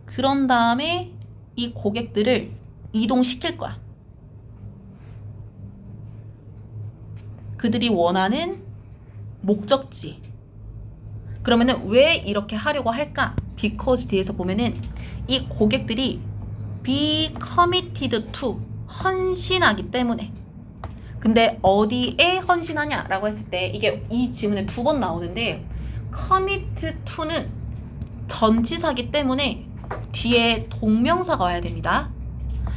그런 다음에 이 고객들을 이동시킬 거야. 그들이 원하는 목적지. 그러면은 왜 이렇게 하려고 할까? because 뒤에서 보면은 이 고객들이 be committed to 헌신하기 때문에. 근데 어디에 헌신하냐라고 했을 때 이게 이 지문에 2번 나오는데 commit to는 전치사기 때문에 뒤에 동명사가 와야 됩니다.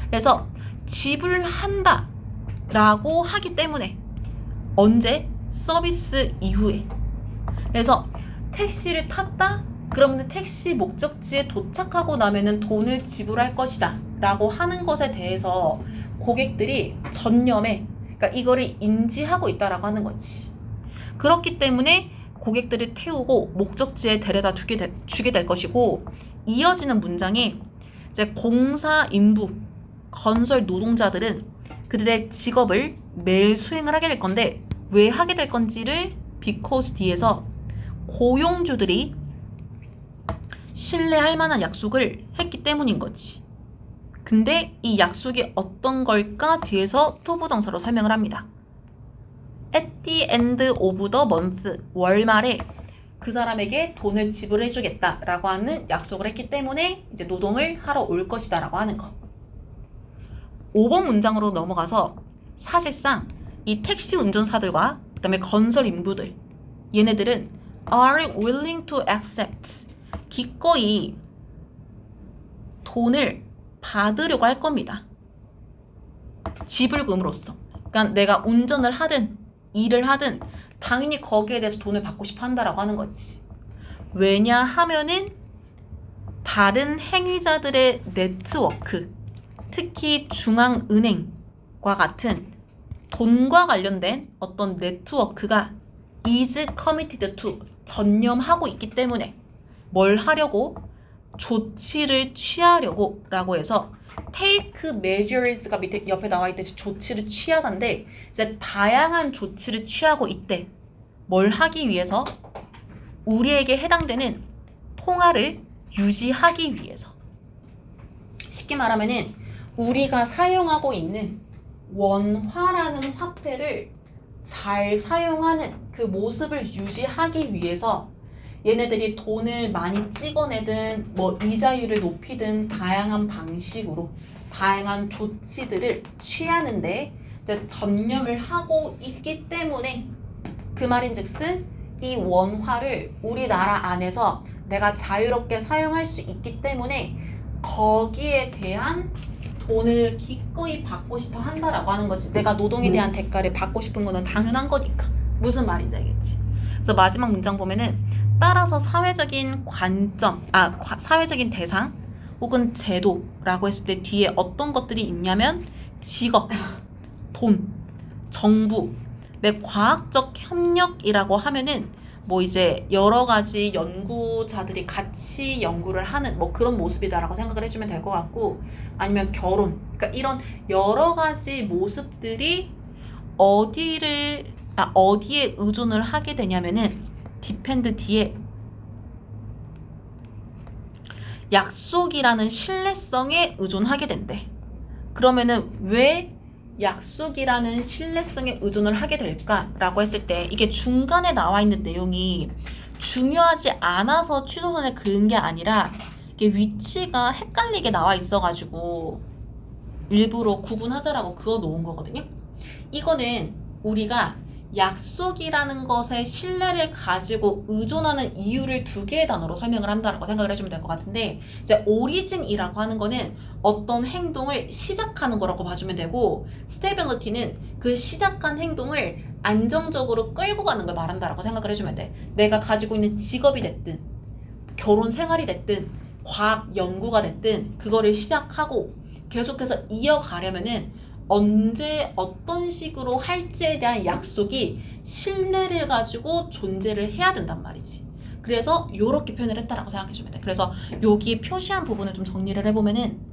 그래서 지불한다 라고 하기 때문에 언제? 서비스 이후에. 그래서 택시를 탔다? 그러면 택시 목적지에 도착하고 나면은 돈을 지불할 것이다 라고 하는 것에 대해서 고객들이 전념해, 그러니까 이거를 인지하고 있다라고 하는 거지. 그렇기 때문에 고객들을 태우고 목적지에 데려다 주게 될 것이고, 이어지는 문장에 이제 공사 인부, 건설 노동자들은 그들의 직업을 매일 수행을 하게 될 건데 왜 하게 될 건지를 because 뒤에서 고용주들이 신뢰할 만한 약속을 했기 때문인 거지. 근데 이 약속이 어떤 걸까 뒤에서 투부정사로 설명을 합니다. At the end of the month, 월말에 그 사람에게 돈을 지불해주겠다라고 하는 약속을 했기 때문에 이제 노동을 하러 올 것이다라고 하는 거. 5번 문장으로 넘어가서 사실상 이 택시 운전사들과 그 다음에 건설 인부들, 얘네들은 are willing to accept, 기꺼이 돈을 받으려고 할 겁니다. 지불금으로써. 그러니까 내가 운전을 하든 일을 하든 당연히 거기에 대해서 돈을 받고 싶어 한다라고 하는 거지. 왜냐하면은 다른 행위자들의 네트워크, 특히 중앙은행과 같은 돈과 관련된 어떤 네트워크가 is committed to, 전념하고 있기 때문에 뭘 하려고? 조치를 취하려고 라고 해서 take measures가 밑에 옆에 나와 있듯이 조치를 취하다인데 이제 다양한 조치를 취하고 있대. 뭘 하기 위해서? 우리에게 해당되는 통화를 유지하기 위해서. 쉽게 말하면은 우리가 사용하고 있는 원화라는 화폐를 잘 사용하는 그 모습을 유지하기 위해서 얘네들이 돈을 많이 찍어내든 뭐 이자율을 높이든 다양한 방식으로 다양한 조치들을 취하는데 전념을 하고 있기 때문에 그 말인즉슨 이 원화를 우리나라 안에서 내가 자유롭게 사용할 수 있기 때문에 거기에 대한 돈을 기꺼이 받고 싶어 한다라고 하는 거지. 내가 노동에 대한 대가를 받고 싶은 거는 당연한 거니까. 무슨 말인지 알겠지? 그래서 마지막 문장 보면은 따라서 사회적인 관점, 사회적인 대상 혹은 제도라고 했을 때 뒤에 어떤 것들이 있냐면 직업, 돈, 정부, 내 과학적 협력이라고 하면은 뭐 이제 여러 가지 연구자들이 같이 연구를 하는 뭐 그런 모습이다라고 생각을 해주면 될 것 같고, 아니면 결혼, 그러니까 이런 여러 가지 모습들이 어디에 의존을 하게 되냐면은 depend 뒤에 약속이라는 신뢰성에 의존하게 된대. 그러면은 왜 약속이라는 신뢰성에 의존을 하게 될까라고 했을 때 이게 중간에 나와 있는 내용이 중요하지 않아서 취소선에 그은 게 아니라 이게 위치가 헷갈리게 나와 있어가지고 일부러 구분하자라고 그어 놓은 거거든요. 이거는 우리가 약속이라는 것에 신뢰를 가지고 의존하는 이유를 2개의 단어로 설명을 한다라고 생각을 해주면 될 것 같은데, 이제 오리진이라고 하는 거는 어떤 행동을 시작하는 거라고 봐주면 되고, 스테빌리티는 그 시작한 행동을 안정적으로 끌고 가는 걸 말한다라고 생각을 해주면 돼. 내가 가지고 있는 직업이 됐든 결혼 생활이 됐든 과학 연구가 됐든 그거를 시작하고 계속해서 이어가려면은 언제 어떤 식으로 할지에 대한 약속이 신뢰를 가지고 존재를 해야 된단 말이지. 그래서 요렇게 표현을 했다라고 생각해주면 돼. 그래서 여기 표시한 부분을 좀 정리를 해보면은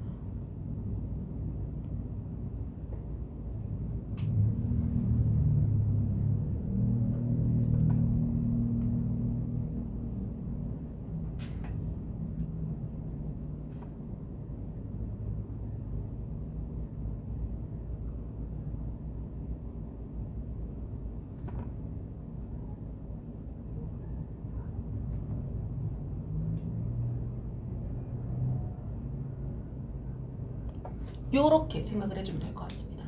요렇게 생각을 해주면 될 것 같습니다.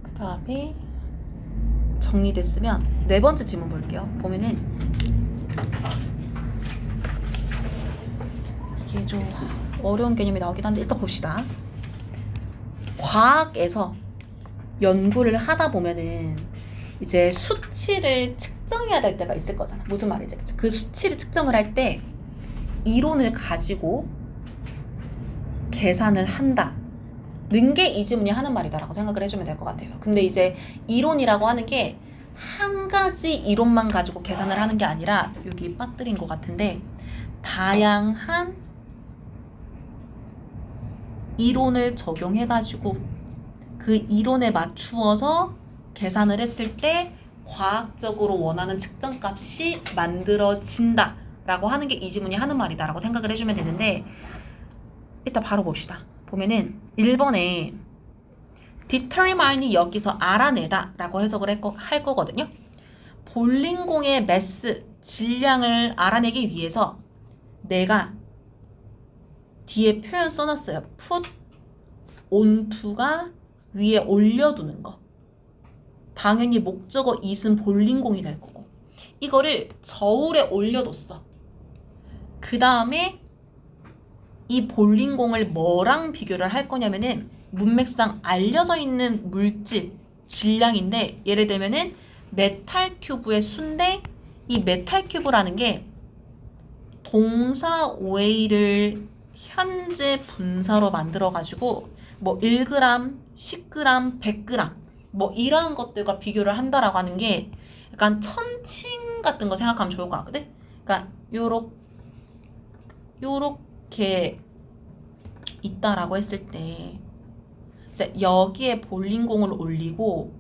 그 다음에 정리됐으면 네 번째 질문 볼게요. 보면은 이게 좀 어려운 개념이 나오긴 한데 일단 봅시다. 과학에서 연구를 하다 보면은 이제 수치를 측정해야 될 때가 있을 거잖아. 무슨 말인지 알겠지? 그 수치를 측정을 할 때 이론을 가지고 계산을 한다는 게 이 지문이 하는 말이다라고 생각을 해주면 될 것 같아요. 근데 이제 이론이라고 하는 게 한 가지 이론만 가지고 계산을 하는 게 아니라 여기 빠뜨린 것 같은데 다양한 이론을 적용해가지고 그 이론에 맞추어서 계산을 했을 때 과학적으로 원하는 측정값이 만들어진다 라고 하는 게 이 지문이 하는 말이다 라고 생각을 해주면 되는데 일단 바로 봅시다. 보면은 1번에 determine이 여기서 알아내다 라고 해석을 할 거거든요. 볼링공의 매스, 질량을 알아내기 위해서 내가 뒤에 표현 써놨어요. put onto가 위에 올려두는 거. 당연히 목적어 it은 볼링공이 될 거고 이거를 저울에 올려뒀어. 그 다음에 이 볼링공을 뭐랑 비교를 할 거냐면은 문맥상 알려져 있는 물질 질량인데 예를 들면은 메탈 큐브의 수인데 이 메탈 큐브라는 게 동사 way를 현재 분사로 만들어 가지고 뭐 1g, 10g, 100g 뭐 이러한 것들과 비교를 한다라고 하는 게 약간 천칭 같은 거 생각하면 좋을 것 같거든? 그러니까 요렇게 있다라고 했을 때 이제 여기에 볼링공을 올리고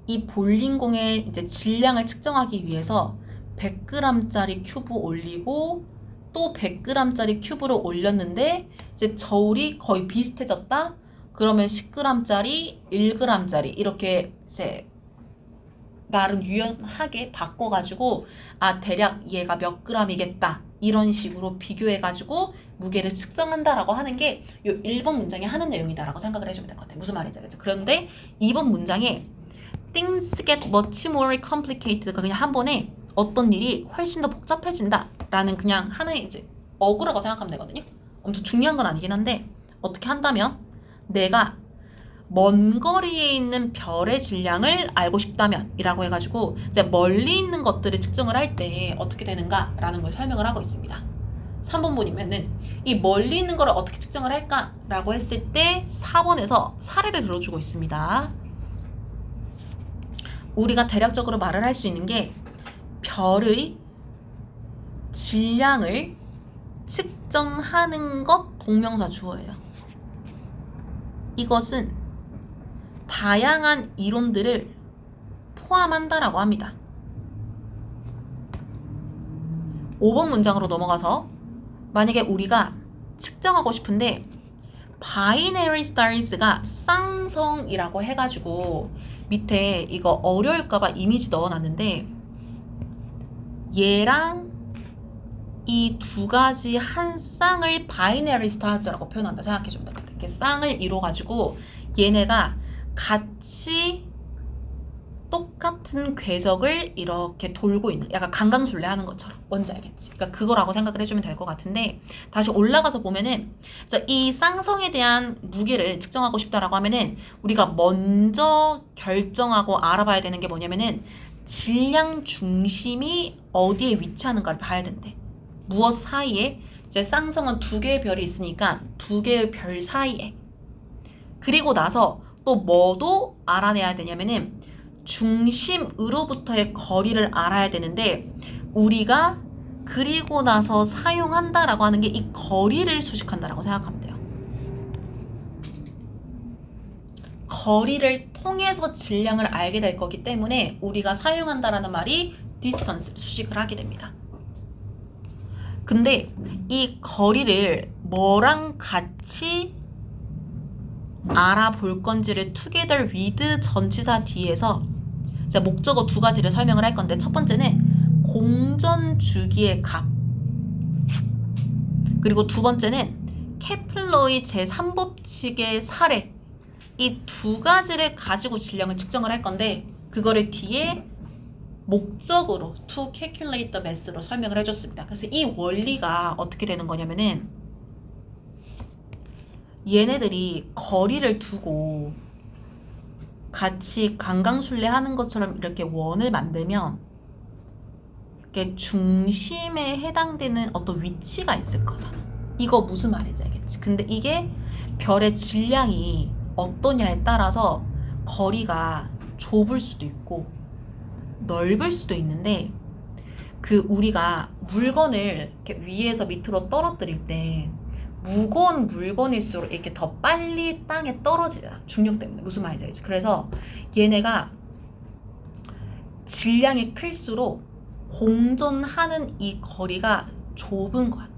이 볼링공의 이제 질량을 측정하기 위해서 100g짜리 큐브 올리고 또 100g짜리 큐브를 올렸는데 이제 저울이 거의 비슷해졌다? 그러면 10g짜리, 1g짜리 이렇게 이제 나름 유연하게 바꿔가지고 대략 얘가 몇 g이겠다 이런 식으로 비교해가지고 무게를 측정한다라고 하는 게 이 1번 문장에 하는 내용이다라고 생각을 해주면 될 것 같아요. 무슨 말인지 알겠죠? 그런데 2번 문장에 things get much more complicated가 그냥 한 번에 어떤 일이 훨씬 더 복잡해진다 라는 그냥 하나의 이제 어구라고 생각하면 되거든요. 엄청 중요한 건 아니긴 한데 어떻게 한다면 내가 먼 거리에 있는 별의 질량을 알고 싶다면 이라고 해가지고 이제 멀리 있는 것들을 측정을 할 때 어떻게 되는가 라는 걸 설명을 하고 있습니다. 3번 보면은 이 멀리 있는 거를 어떻게 측정을 할까 라고 했을 때 4번에서 사례를 들어주고 있습니다. 우리가 대략적으로 말을 할 수 있는 게 별의 질량을 측정하는 것 동명사 주어예요. 이것은 다양한 이론들을 포함한다라고 합니다. 5번 문장으로 넘어가서 만약에 우리가 측정하고 싶은데 binary stars가 쌍성이라고 해가지고 밑에 이거 어려울까봐 이미지 넣어놨는데 얘랑 이 두 가지 한 쌍을 binary stars라고 표현한다 생각해주면 될 것 같아요. 이렇게 쌍을 이뤄가지고 얘네가 같이 똑같은 궤적을 이렇게 돌고 있는 약간 강강술래 하는 것처럼 뭔지 알겠지? 그러니까 그거라고 생각을 해주면 될 것 같은데 다시 올라가서 보면은 이 쌍성에 대한 무게를 측정하고 싶다라고 하면은 우리가 먼저 결정하고 알아봐야 되는 게 뭐냐면은 질량 중심이 어디에 위치하는가를 봐야 된대. 무엇 사이에? 이제 쌍성은 두 개의 별이 있으니까 두 개의 별 사이에. 그리고 나서 또 뭐도 알아내야 되냐면은 중심으로부터의 거리를 알아야 되는데, 우리가 그리고 나서 사용한다라고 하는 게 이 거리를 수식한다라고 생각하면 돼요. 거리를 통해서 질량을 알게 될 거기 때문에 우리가 사용한다라는 말이 distance를 수식을 하게 됩니다. 근데 이 거리를 뭐랑 같이 알아볼 건지를 together with 전치사 뒤에서 이제 목적어 두 가지를 설명을 할 건데, 첫 번째는 공전 주기의 값, 그리고 두 번째는 케플러의 제3법칙의 사례, 이 두 가지를 가지고 질량을 측정을 할 건데, 그거를 뒤에 목적으로 to calculate the mass로 설명을 해줬습니다. 그래서 이 원리가 어떻게 되는 거냐면은, 얘네들이 거리를 두고 같이 강강술래 하는 것처럼 이렇게 원을 만들면 이게 중심에 해당되는 어떤 위치가 있을 거잖아. 이거 무슨 말인지 알겠지? 근데 이게 별의 질량이 어떠냐에 따라서 거리가 좁을 수도 있고 넓을 수도 있는데, 그 우리가 물건을 이렇게 위에서 밑으로 떨어뜨릴 때 무거운 물건일수록 이렇게 더 빨리 땅에 떨어지잖아. 중력 때문에. 무슨 말인지 알지? 그래서 얘네가 질량이 클수록 공전하는 이 거리가 좁은 거야.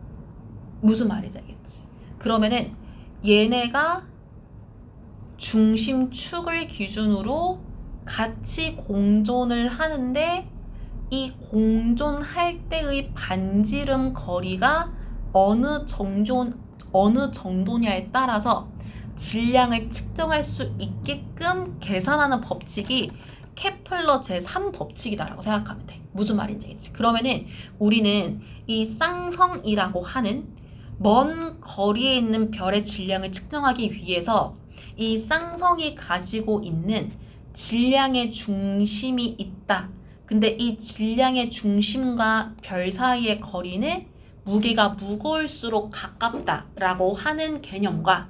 무슨 말인지 알겠지? 그러면은 얘네가 중심축을 기준으로 같이 공존을 하는데, 이 공존할 때의 반지름 거리가 어느 정도냐에 따라서 질량을 측정할 수 있게끔 계산하는 법칙이 케플러 제3법칙이다라고 생각하면 돼. 무슨 말인지 알겠지? 그러면은 우리는 이 쌍성이라고 하는 먼 거리에 있는 별의 질량을 측정하기 위해서 이 쌍성이 가지고 있는 질량의 중심이 있다. 근데 이 질량의 중심과 별 사이의 거리는 무게가 무거울수록 가깝다라고 하는 개념과,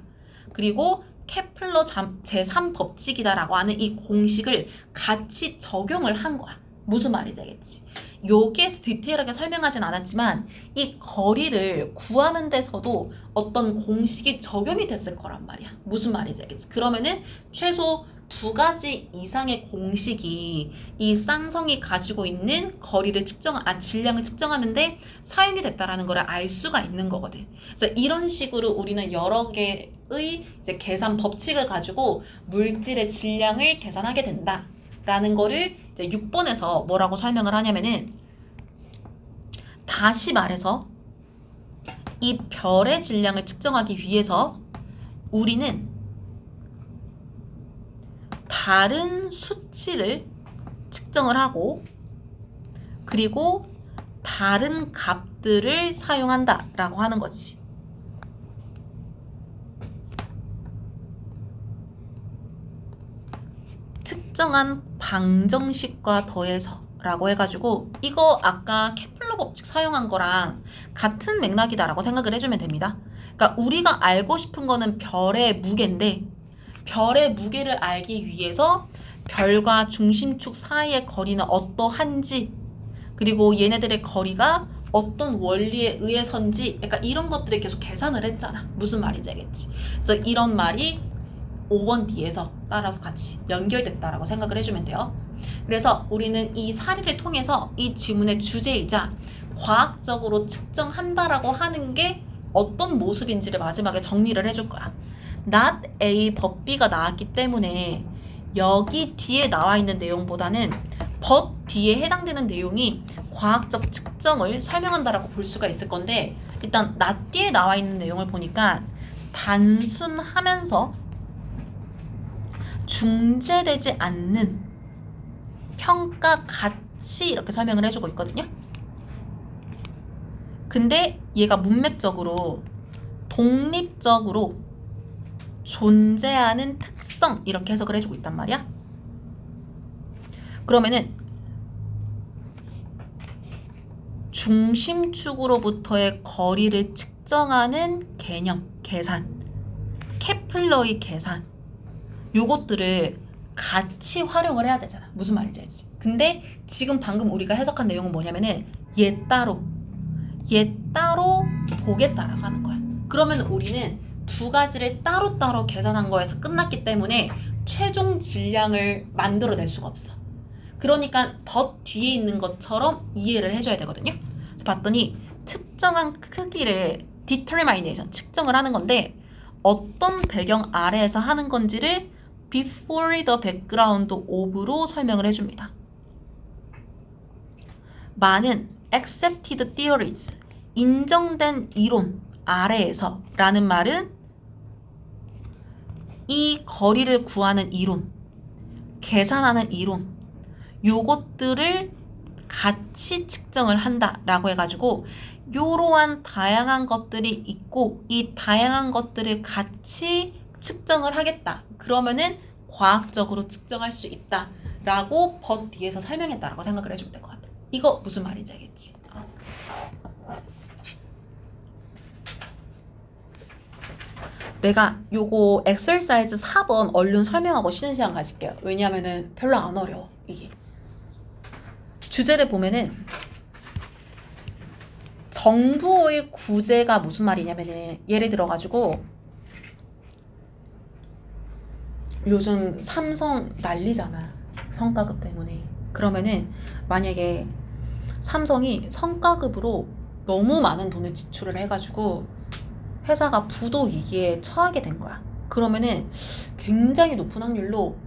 그리고 케플러 제3법칙이다라고 하는 이 공식을 같이 적용을 한 거야. 무슨 말인지 알겠지? 여기에서 디테일하게 설명하진 않았지만 이 거리를 구하는 데서도 어떤 공식이 적용이 됐을 거란 말이야. 무슨 말인지 알겠지? 그러면은 최소 두 가지 이상의 공식이 이 쌍성이 가지고 있는 거리를 질량을 측정하는데 사용이 됐다라는 걸 알 수가 있는 거거든. 그래서 이런 식으로 우리는 여러 개의 이제 계산 법칙을 가지고 물질의 질량을 계산하게 된다라는 거를 이제 6번에서 뭐라고 설명을 하냐면은, 다시 말해서 이 별의 질량을 측정하기 위해서 우리는 다른 수치를 측정을 하고, 그리고 다른 값들을 사용한다라고 하는 거지. 특정한 방정식과 더해서라고 해가지고, 이거 아까 케플러 법칙 사용한 거랑 같은 맥락이다라고 생각을 해주면 됩니다. 그러니까 우리가 알고 싶은 거는 별의 무게인데, 별의 무게를 알기 위해서 별과 중심축 사이의 거리는 어떠한지, 그리고 얘네들의 거리가 어떤 원리에 의해서인지, 약간 이런 것들을 계속 계산을 했잖아. 무슨 말인지 알겠지? 그래서 이런 말이 5번 뒤에서 따라서 같이 연결됐다라고 생각을 해주면 돼요. 그래서 우리는 이 사례를 통해서 이 지문의 주제이자 과학적으로 측정한다라고 하는 게 어떤 모습인지를 마지막에 정리를 해줄 거야. not A but B가 나왔기 때문에 여기 뒤에 나와 있는 내용보다는 but 뒤에 해당되는 내용이 과학적 측정을 설명한다라고 볼 수가 있을 건데, 일단 not 뒤에 나와 있는 내용을 보니까 단순하면서 중재되지 않는 평가 가치 이렇게 설명을 해주고 있거든요. 근데 얘가 문맥적으로 독립적으로 존재하는 특성 이렇게 해석을 해주고 있단 말이야. 그러면은 중심축으로부터의 거리를 측정하는 개념, 계산, 케플러의 계산, 요것들을 같이 활용을 해야 되잖아. 무슨 말인지 알지? 근데 지금 방금 우리가 해석한 내용은 뭐냐면은 얘 따로 보겠다라고 하는 거야. 그러면 우리는 두 가지를 따로따로 계산한 거에서 끝났기 때문에 최종 질량을 만들어낼 수가 없어. 그러니까 but 뒤에 있는 것처럼 이해를 해줘야 되거든요. 그래서 봤더니 특정한 크기를 determination, 측정을 하는 건데 어떤 배경 아래에서 하는 건지를 before the background of로 설명을 해줍니다. 많은 accepted theories, 인정된 이론 아래에서 라는 말은 이 거리를 구하는 이론, 계산하는 이론, 요것들을 같이 측정을 한다라고 해가지고 요러한 다양한 것들이 있고 이 다양한 것들을 같이 측정을 하겠다. 그러면은 과학적으로 측정할 수 있다라고 but 뒤에서 설명했다라고 생각을 해주면 될 것 같아. 이거 무슨 말인지 알겠지? 내가 요거 엑서사이즈 4번 얼른 설명하고 쉬는 시간 가질게요. 왜냐하면은 별로 안 어려워 이게. 주제를 보면은 정부의 구제가 무슨 말이냐면은 예를 들어가지고 요즘 삼성 난리잖아. 성과급 때문에. 그러면은 만약에 삼성이 성과급으로 너무 많은 돈을 지출을 해가지고 회사가 부도 위기에 처하게 된 거야. 그러면은 굉장히 높은 확률로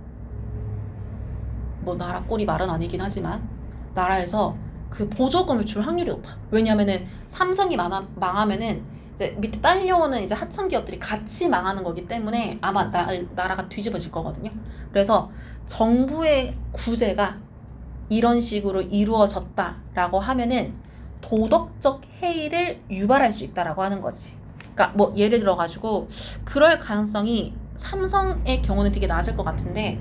뭐 나라 꼴이 말은 아니긴 하지만 나라에서 그 보조금을 줄 확률이 높아. 왜냐면은 삼성이 망하면은 이제 밑에 딸려오는 이제 하청 기업들이 같이 망하는 거기 때문에 아마 나라가 뒤집어질 거거든요. 그래서 정부의 구제가 이런 식으로 이루어졌다라고 하면은 도덕적 해이를 유발할 수 있다라고 하는 거지. 그러니까 뭐 예를 들어가지고 그럴 가능성이 삼성의 경우는 되게 낮을 것 같은데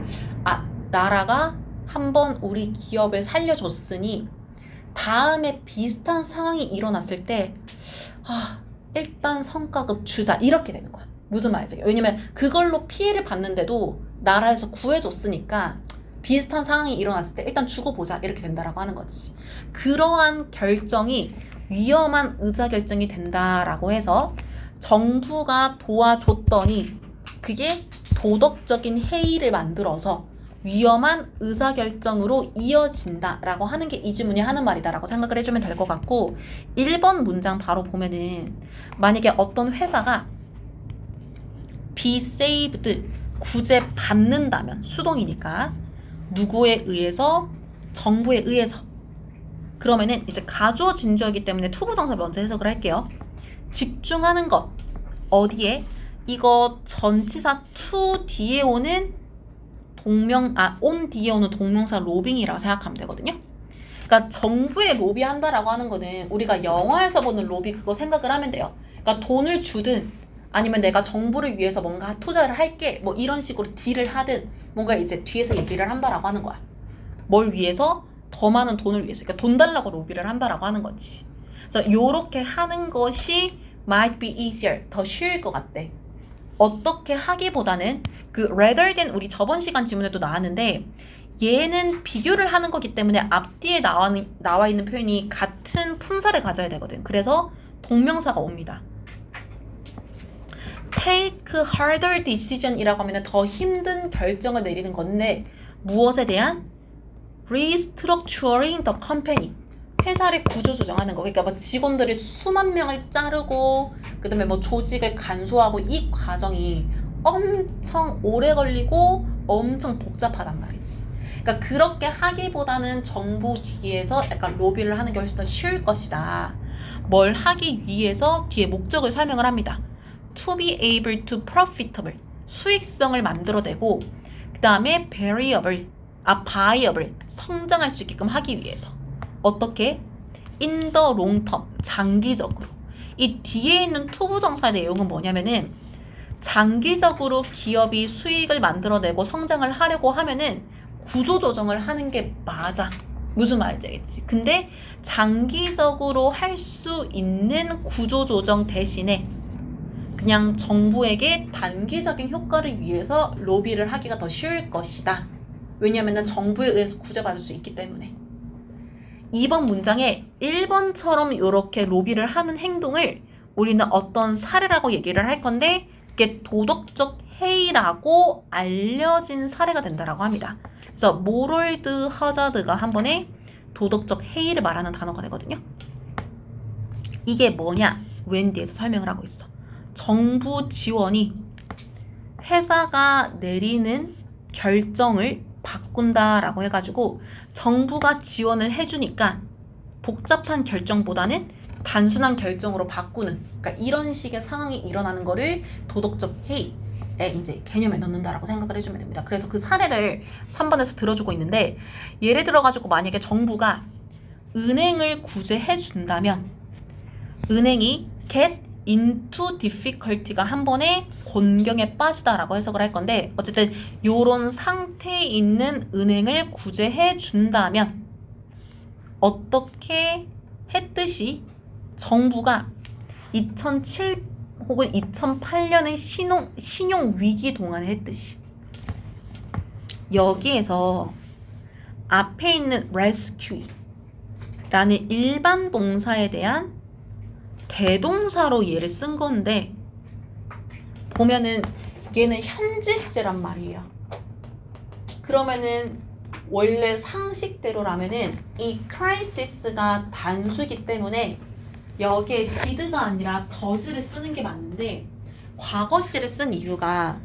나라가 한번 우리 기업을 살려줬으니 다음에 비슷한 상황이 일어났을 때 일단 성과급 주자 이렇게 되는 거야. 무슨 말이지? 왜냐면 그걸로 피해를 봤는데도 나라에서 구해줬으니까 비슷한 상황이 일어났을 때 일단 주고 보자 이렇게 된다라고 하는 거지. 그러한 결정이 위험한 의사결정이 된다라고 해서 정부가 도와줬더니 그게 도덕적인 해이를 만들어서 위험한 의사결정으로 이어진다라고 하는 게 이 지문이 하는 말이다라고 생각을 해주면 될 것 같고 1번 문장 바로 보면은 만약에 어떤 회사가 be saved, 구제 받는다면 수동이니까 누구에 의해서? 정부에 의해서. 그러면은 이제 가주어 진주어이기 때문에 투부정사 먼저 해석을 할게요. 집중하는 것 어디에? 이거 전치사 to 뒤에 오는 on 뒤에 오는 동명사 로빙이라고 생각하면 되거든요. 그러니까 정부에 로비한다라고 하는 거는 우리가 영화에서 보는 로비 그거 생각을 하면 돼요. 그러니까 돈을 주든 아니면 내가 정부를 위해서 뭔가 투자를 할게 뭐 이런 식으로 딜을 하든 뭔가 이제 뒤에서 얘기를 한다라고 하는 거야. 뭘 위해서? 더 많은 돈을 위해서. 그러니까 돈 달라고 로비를 한다라고 하는 거지. 그래서 요렇게 하는 것이 might be easier, 더 쉬울 것 같대. 어떻게 하기보다는 그 rather than 우리 저번 시간 지문에도 나왔는데 얘는 비교를 하는 거기 때문에 앞뒤에 나와 있는 표현이 같은 품사를 가져야 되거든. 그래서 동명사가 옵니다. take harder decision 이라고 하면 더 힘든 결정을 내리는 건데 무엇에 대한? restructuring the company. 회사를 구조조정하는 거. 그러니까 뭐 직원들이 수만 명을 자르고 그 다음에 뭐 조직을 간소화하고 이 과정이 엄청 오래 걸리고 엄청 복잡하단 말이지. 그러니까 그렇게 하기보다는 정부 뒤에서 약간 로비를 하는 게 훨씬 더 쉬울 것이다. 뭘 하기 위해서 뒤에 목적을 설명을 합니다. To be able to profitable, 수익성을 만들어내고 그 다음에 viable, 성장할 수 있게끔 하기 위해서. 어떻게? In the long term, 장기적으로. 이 뒤에 있는 투부정사의 내용은 뭐냐면은 장기적으로 기업이 수익을 만들어내고 성장을 하려고 하면은 구조조정을 하는 게 맞아. 무슨 말인지 알겠지? 근데 장기적으로 할 수 있는 구조조정 대신에 그냥 정부에게 단기적인 효과를 위해서 로비를 하기가 더 쉬울 것이다. 왜냐하면 정부에 의해서 구제받을 수 있기 때문에. 2번 문장에 1번처럼 이렇게 로비를 하는 행동을 우리는 어떤 사례라고 얘기를 할 건데 이게 도덕적 해이라고 알려진 사례가 된다라고 합니다. 그래서 모럴드 하자드가 한 번에 도덕적 해이를 말하는 단어가 되거든요. 이게 뭐냐? 웬디에서 설명을 하고 있어. 정부 지원이 회사가 내리는 결정을 바꾼다라고 해가지고 정부가 지원을 해주니까 복잡한 결정보다는 단순한 결정으로 바꾸는, 그러니까 이런 식의 상황이 일어나는 거를 도덕적 해이에 이제 개념에 넣는다라고 생각을 해주면 됩니다. 그래서 그 사례를 3번에서 들어주고 있는데, 예를 들어가지고 만약에 정부가 은행을 구제해 준다면 은행이 get into difficulty가 한 번에 곤경에 빠지다라고 해석을 할 건데, 어쨌든 요런 상태에 있는 은행을 구제해 준다면 어떻게 했듯이 정부가 2007 혹은 2008년의 신용 위기 동안에 했듯이 여기에서 앞에 있는 rescue라는 일반 동사에 대한 대동사로 얘를 쓴 건데, 보면은 얘는 현재 시제란 말이에요. 그러면은 원래 상식대로라면은 이 crisis가 단수이기 때문에 여기에 did가 아니라 does를 쓰는 게 맞는데, 과거 시제를 쓴 이유가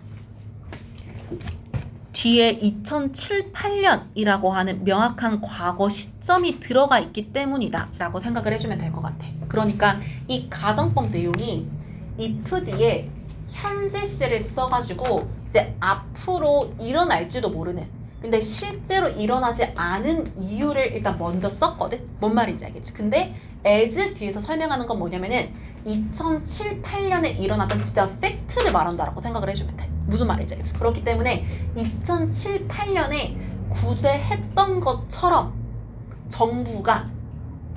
뒤에 2007, 8년이라고 하는 명확한 과거 시점이 들어가 있기 때문이다 라고 생각을 해주면 될 것 같아. 그러니까 이 가정법 내용이 if 뒤에 현재 시제를 써가지고 이제 앞으로 일어날지도 모르는, 근데 실제로 일어나지 않은 이유를 일단 먼저 썼거든. 뭔 말인지 알겠지? 근데 as 뒤에서 설명하는 건 뭐냐면은 2007, 8년에 일어났던 진짜 팩트를 말한다라고 생각을 해주면 돼. 무슨 말인지 알겠지? 그렇기 때문에 2007, 8년에 구제했던 것처럼 정부가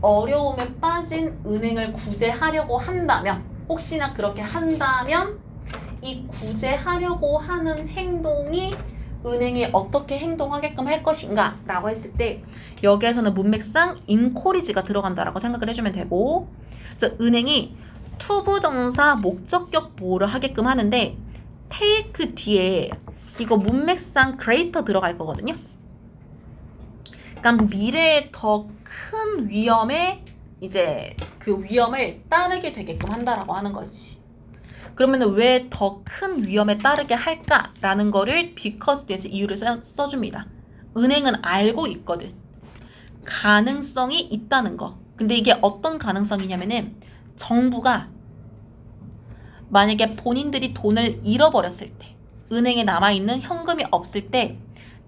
어려움에 빠진 은행을 구제하려고 한다면, 혹시나 그렇게 한다면 이 구제하려고 하는 행동이 은행이 어떻게 행동하게끔 할 것인가 라고 했을 때 여기에서는 문맥상 encourage가 들어간다라고 생각을 해주면 되고, 그래서 은행이 투부정사 목적격 보호를 하게끔 하는데 take 뒤에 이거 문맥상 greater 들어갈 거거든요. 그러니까 미래에 더 큰 위험에 이제 그 위험을 따르게 되게끔 한다라고 하는 거지. 그러면 왜 더 큰 위험에 따르게 할까라는 거를 because 뒤에서 이유를 써줍니다. 은행은 알고 있거든. 가능성이 있다는 거. 근데 이게 어떤 가능성이냐면은 정부가 만약에 본인들이 돈을 잃어버렸을 때, 은행에 남아있는 현금이 없을 때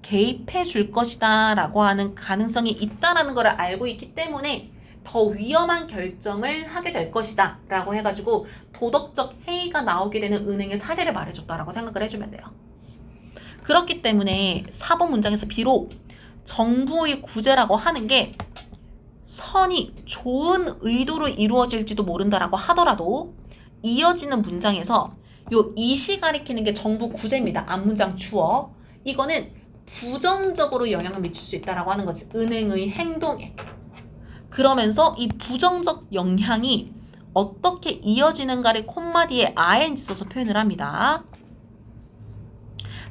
개입해 줄 것이다 라고 하는 가능성이 있다라는 걸 알고 있기 때문에 더 위험한 결정을 하게 될 것이다 라고 해가지고 도덕적 해이가 나오게 되는 은행의 사례를 말해줬다라고 생각을 해주면 돼요. 그렇기 때문에 4번 문장에서 비록 정부의 구제라고 하는 게 선이 좋은 의도로 이루어질지도 모른다라고 하더라도 이어지는 문장에서 요 이시 가리키는 게 정부 구제입니다. 앞문장 주어. 이거는 부정적으로 영향을 미칠 수 있다라고 하는 거지. 은행의 행동에. 그러면서 이 부정적 영향이 어떻게 이어지는가를 콤마 뒤에 ing 써서 표현을 합니다.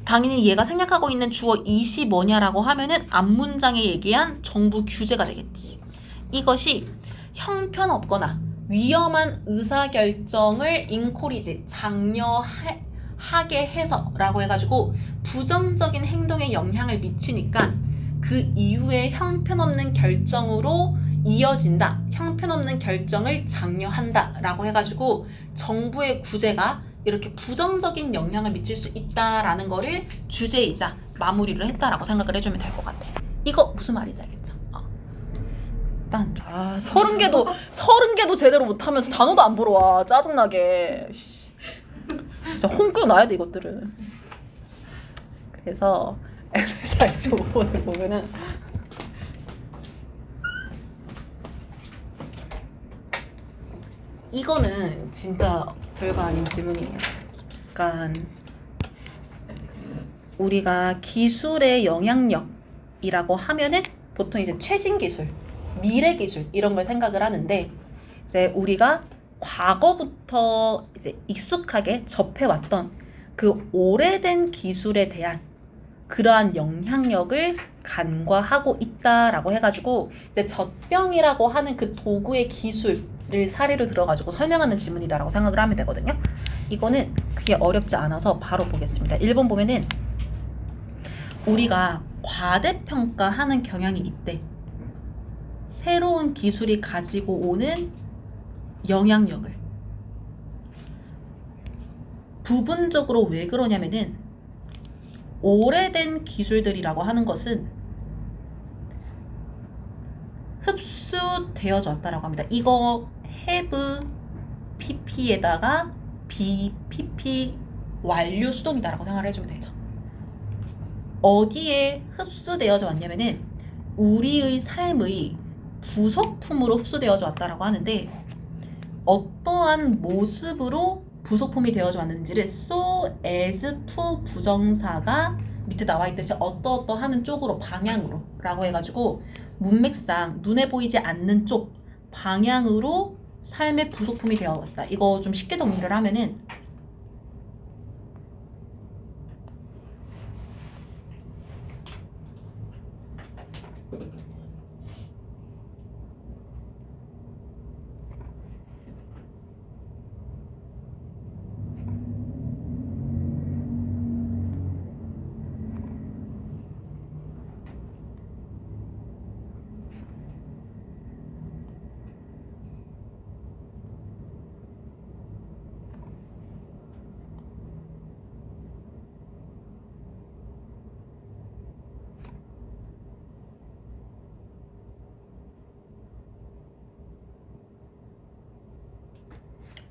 당연히 얘가 생략하고 있는 주어 이시 뭐냐라고 하면은 앞문장에 얘기한 정부 규제가 되겠지. 이것이 형편없거나 위험한 의사결정을 encourage, 장려하게 해서 라고 해가지고 부정적인 행동에 영향을 미치니까 그 이후에 형편없는 결정으로 이어진다. 형편없는 결정을 장려한다 라고 해가지고 정부의 구제가 이렇게 부정적인 영향을 미칠 수 있다라는 거를 주제이자 마무리를 했다라고 생각을 해주면 될 것 같아. 이거 무슨 말인지 알겠죠? 일단 30개도 제대로 못하면서 단어도 안 보러 와. 짜증나게. 진짜 홍구 나야 돼 이것들은. 그래서 엑서사이즈 5번을 보면은 이거는 진짜 별거 아닌 질문이에요. 그러니까 우리가 기술의 영향력이라고 하면은 보통 이제 최신 기술, 미래 기술 이런 걸 생각을 하는데 이제 우리가 과거부터 이제 익숙하게 접해왔던 그 오래된 기술에 대한 그러한 영향력을 간과하고 있다라고 해가지고 이제 젖병이라고 하는 그 도구의 기술을 사례로 들어가지고 설명하는 질문이다라고 생각을 하면 되거든요. 이거는 그게 어렵지 않아서 바로 보겠습니다. 1번 보면은 우리가 과대평가하는 경향이 있대. 새로운 기술이 가지고 오는 영향력을. 부분적으로 왜 그러냐면은 오래된 기술들이라고 하는 것은 흡수되어져 왔다라고 합니다. 이거 have pp에다가 bpp 완료 수동이다라고 생각을 해주면 되죠. 어디에 흡수되어져 왔냐면은 우리의 삶의 부속품으로 흡수되어져 왔다라고 하는데 어떠한 모습으로 부속품이 되어져 왔는지를 so as to 부정사가 밑에 나와 있듯이 어떠하는 쪽으로 방향으로 라고 해가지고 문맥상 눈에 보이지 않는 쪽 방향으로 삶의 부속품이 되어 왔다. 이거 좀 쉽게 정리를 하면은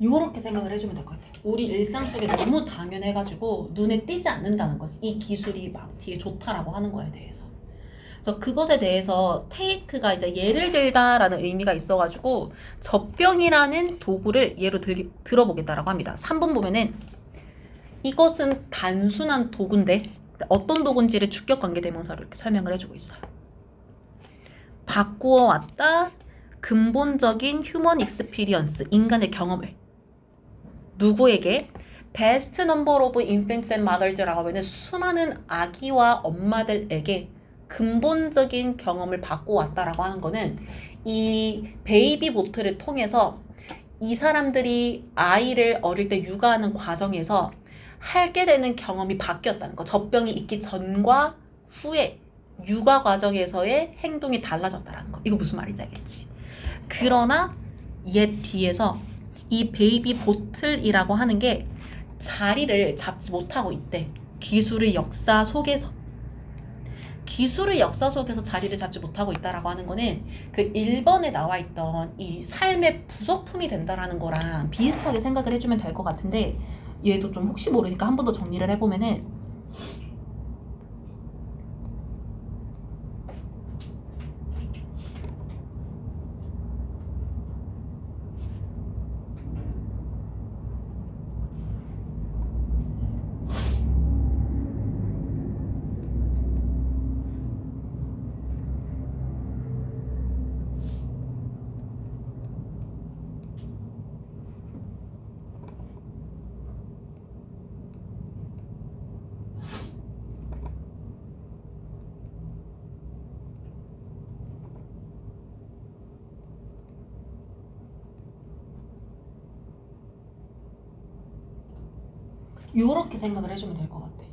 요렇게 생각을 해주면 될 것 같아요. 우리 일상 속에 너무 당연해가지고 눈에 띄지 않는다는 거지. 이 기술이 막 되게 좋다라고 하는 거에 대해서. 그래서 그것에 대해서 take가 이제 예를 들다라는 의미가 있어가지고 젖병이라는 도구를 예로 들어보겠다라고 합니다. 3번 보면은 이것은 단순한 도구인데 어떤 도구인지를 주격 관계 대명사로 이렇게 설명을 해주고 있어요. 바꾸어 왔다. 근본적인 휴먼 익스피리언스, 인간의 경험을 누구에게? best number of infants and mothers라고 하면 수많은 아기와 엄마들에게 근본적인 경험을 받고 왔다라고 하는 거는 이 베이비 보트를 통해서 이 사람들이 아이를 어릴 때 육아하는 과정에서 하게 되는 경험이 바뀌었다는 거. 젖병이 있기 전과 후에 육아 과정에서의 행동이 달라졌다는 거. 이거 무슨 말인지 알겠지? 그러나 얘 뒤에서 이 베이비 보틀이라고 하는 게 자리를 잡지 못하고 있대. 기술의 역사 속에서. 기술의 역사 속에서 자리를 잡지 못하고 있다라고 하는 거는 그 1번에 나와 있던 이 삶의 부속품이 된다라는 거랑 비슷하게 생각을 해주면 될 것 같은데 얘도 좀 혹시 모르니까 한 번 더 정리를 해보면은 요렇게 생각을 해주면 될 것 같아.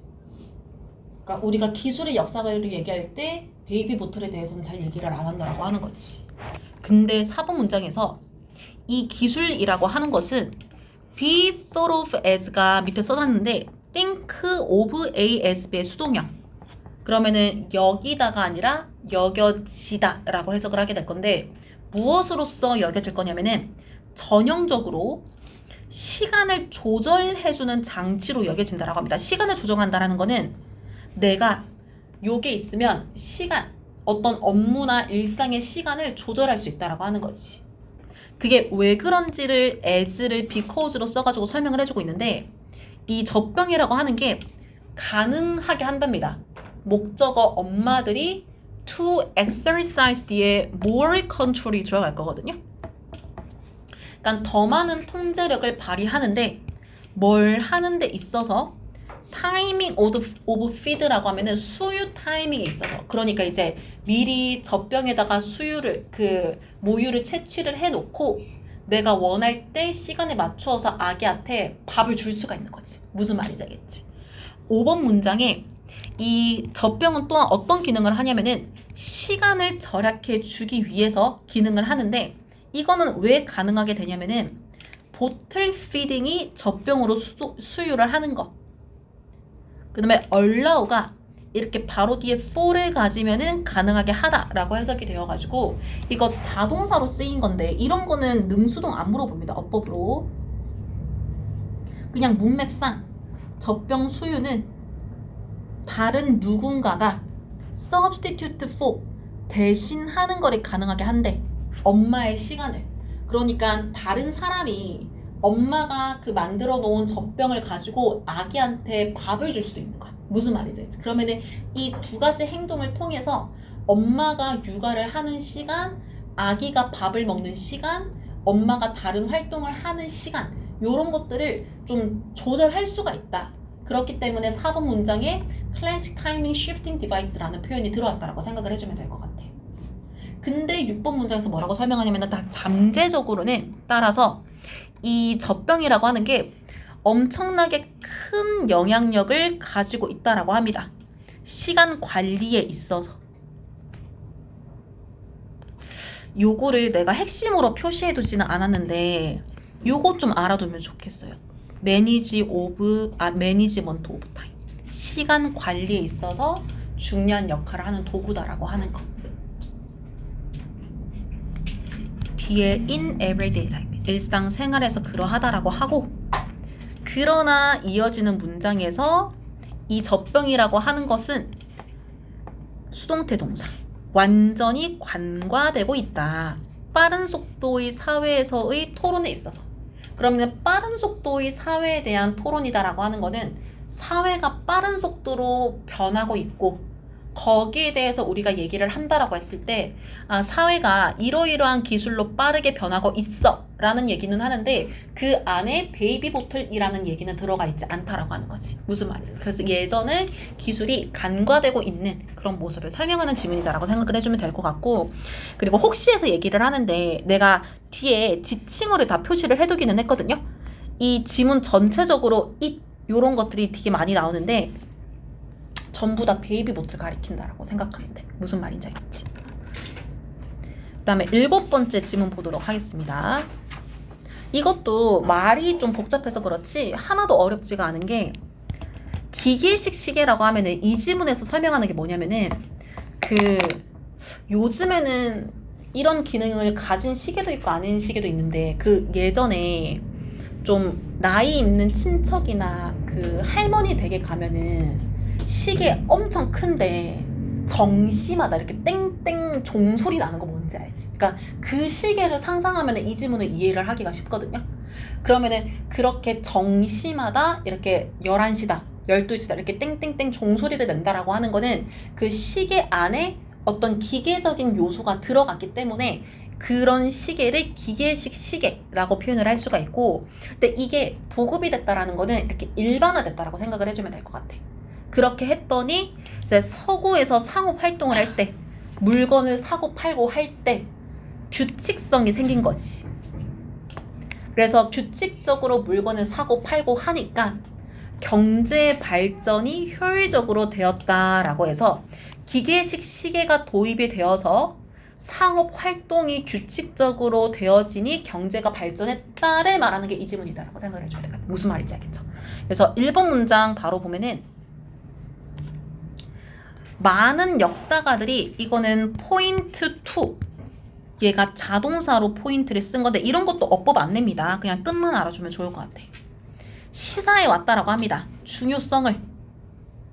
그러니까 우리가 기술의 역사를 얘기할 때 베이비 보틀에 대해서는 잘 얘기를 안 한다라고 하는 거지. 근데 4번 문장에서 이 기술이라고 하는 것은 be thought of as가 밑에 써놨는데 think of as의 수동형. 그러면은 여기다가 아니라 여겨지다 라고 해석을 하게 될 건데 무엇으로서 여겨질 거냐면은 전형적으로 시간을 조절해주는 장치로 여겨진다라고 합니다. 시간을 조정한다라는 거는 내가 요게 있으면 시간, 어떤 업무나 일상의 시간을 조절할 수 있다라고 하는 거지. 그게 왜 그런지를 as를 because로 써가지고 설명을 해주고 있는데 이 젖병이라고 하는 게 가능하게 한답니다. 목적어 엄마들이 to exercise 뒤에 more control이 들어갈 거거든요. 그러니까 더 많은 통제력을 발휘하는데 뭘 하는 데 있어서 타이밍 오브 피드라고 하면은 수유 타이밍에 있어서 그러니까 이제 미리 젖병에다가 수유를 모유를 채취를 해놓고 내가 원할 때 시간에 맞추어서 아기한테 밥을 줄 수가 있는 거지. 무슨 말인지 알겠지? 5번 문장에 이 젖병은 또한 어떤 기능을 하냐면은 시간을 절약해 주기 위해서 기능을 하는데 이거는 왜 가능하게 되냐면은 보틀 피딩이 젖병으로 수유를 하는 거. 그 다음에 allow가 이렇게 바로 뒤에 for를 가지면은 가능하게 하다라고 해석이 되어가지고 이거 자동사로 쓰인 건데 이런 거는 능수동 안 물어봅니다. 어법으로. 그냥 문맥상 젖병 수유는 다른 누군가가 substitute for 대신하는 거를 가능하게 한대. 엄마의 시간을. 그러니까 다른 사람이 엄마가 그 만들어 놓은 젖병을 가지고 아기한테 밥을 줄 수도 있는 거야. 무슨 말인지 알지? 그러면은 이 두 가지 행동을 통해서 엄마가 육아를 하는 시간, 아기가 밥을 먹는 시간, 엄마가 다른 활동을 하는 시간 요런 것들을 좀 조절할 수가 있다. 그렇기 때문에 4번 문장에 Classic Timing Shifting Device라는 표현이 들어왔다라고 생각을 해주면 될 것 같아. 근데 6번 문장에서 뭐라고 설명하냐면 다 잠재적으로는 따라서 이 젖병이라고 하는 게 엄청나게 큰 영향력을 가지고 있다라고 합니다. 시간 관리에 있어서. 요거를 내가 핵심으로 표시해두지는 않았는데 요거 좀 알아두면 좋겠어요. 매니지먼트 오브 타임. 시간 관리에 있어서 중요한 역할을 하는 도구다라고 하는 거. 뒤에 in everyday life. 일상생활에서 그러하다라고 하고 그러나 이어지는 문장에서 이 젖병이라고 하는 것은 수동태 동사 완전히 관과되고 있다. 빠른 속도의 사회에서의 토론에 있어서. 그러면 빠른 속도의 사회에 대한 토론이다라고 하는 거는 사회가 빠른 속도로 변하고 있고 거기에 대해서 우리가 얘기를 한다라고 했을 때 사회가 이러이러한 기술로 빠르게 변하고 있어 라는 얘기는 하는데 그 안에 베이비 보틀이라는 얘기는 들어가 있지 않다라고 하는 거지. 무슨 말이지? 그래서 예전에 기술이 간과되고 있는 그런 모습을 설명하는 지문이다라고 생각을 해주면 될 것 같고 그리고 혹시해서 얘기를 하는데 내가 뒤에 지칭어를 다 표시를 해두기는 했거든요. 이 지문 전체적으로 요런 것들이 되게 많이 나오는데 전부 다 베이비 보틀 가리킨다라고 생각하면 돼. 무슨 말인지 알겠지? 그 다음에 7번째 지문 보도록 하겠습니다. 이것도 말이 좀 복잡해서 그렇지 하나도 어렵지가 않은 게 기계식 시계라고 하면은 이 지문에서 설명하는 게 뭐냐면은 요즘에는 이런 기능을 가진 시계도 있고 아닌 시계도 있는데 예전에 좀 나이 있는 친척이나 할머니 댁에 가면은 시계 엄청 큰데 정시마다 이렇게 땡땡 종소리 나는 거 뭔지 알지? 그러니까 그 시계를 상상하면 이 지문을 이해를 하기가 쉽거든요. 그러면은 그렇게 정시마다 이렇게 11시다, 12시다 이렇게 땡땡땡 종소리를 낸다라고 하는 거는 그 시계 안에 어떤 기계적인 요소가 들어갔기 때문에 그런 시계를 기계식 시계라고 표현을 할 수가 있고 근데 이게 보급이 됐다라는 거는 이렇게 일반화됐다라고 생각을 해주면 될 것 같아. 그렇게 했더니 이제 서구에서 상업 활동을 할 때 물건을 사고 팔고 할 때 규칙성이 생긴 거지. 그래서 규칙적으로 물건을 사고 팔고 하니까 경제 발전이 효율적으로 되었다라고 해서 기계식 시계가 도입이 되어서 상업 활동이 규칙적으로 되어지니 경제가 발전했다를 말하는 게 이 지문이다라고 생각을 해줘야 될 것 같아요. 무슨 말인지 알겠죠? 그래서 1번 문장 바로 보면은 많은 역사가들이 이거는 포인트 투 얘가 자동사로 포인트를 쓴 건데 이런 것도 어법 안 냅니다. 그냥 뜻만 알아주면 좋을 것 같아. 시사해 왔다라고 합니다. 중요성을.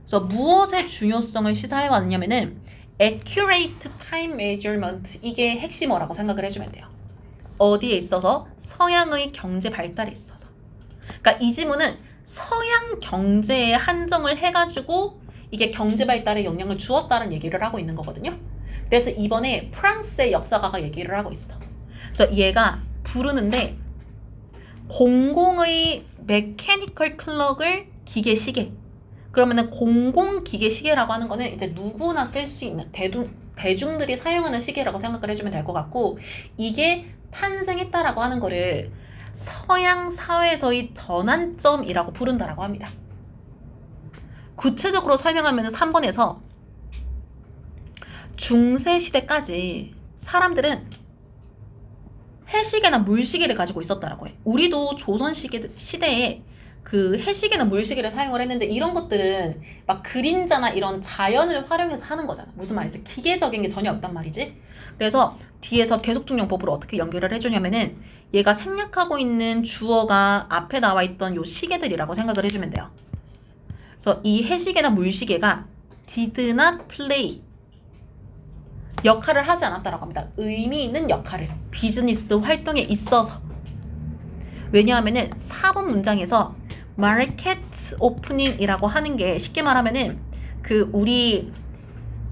그래서 무엇의 중요성을 시사해 왔냐면은 accurate time measurement 이게 핵심어라고 생각을 해주면 돼요. 어디에 있어서? 서양의 경제 발달에 있어서. 그러니까 이 지문은 서양 경제에 한정을 해가지고 이게 경제 발달에 영향을 주었다는 얘기를 하고 있는 거거든요. 그래서 이번에 프랑스의 역사가가 얘기를 하고 있어. 그래서 얘가 부르는데 공공의 메케니컬 클럭을 기계 시계. 그러면은 공공 기계 시계라고 하는 거는 이제 누구나 쓸 수 있는 대중들이 사용하는 시계라고 생각을 해주면 될 것 같고, 이게 탄생했다라고 하는 거를 서양 사회에서의 전환점이라고 부른다라고 합니다. 구체적으로 설명하면 3번에서 중세 시대까지 사람들은 해시계나 물시계를 가지고 있었다라고 해. 우리도 조선 시대에 그 해시계나 물시계를 사용을 했는데 이런 것들은 막 그림자나 이런 자연을 활용해서 하는 거잖아. 무슨 말이지? 기계적인 게 전혀 없단 말이지. 그래서 뒤에서 계속중용법으로 어떻게 연결을 해주냐면은 얘가 생략하고 있는 주어가 앞에 나와 있던 요 시계들이라고 생각을 해주면 돼요. 그래서 이 해시계나 물시계가 did not play 역할을 하지 않았다라고 합니다. 의미 있는 역할을 비즈니스 활동에 있어서. 왜냐하면은 4번 문장에서 마켓 오프닝이라고 하는 게 쉽게 말하면은 그 우리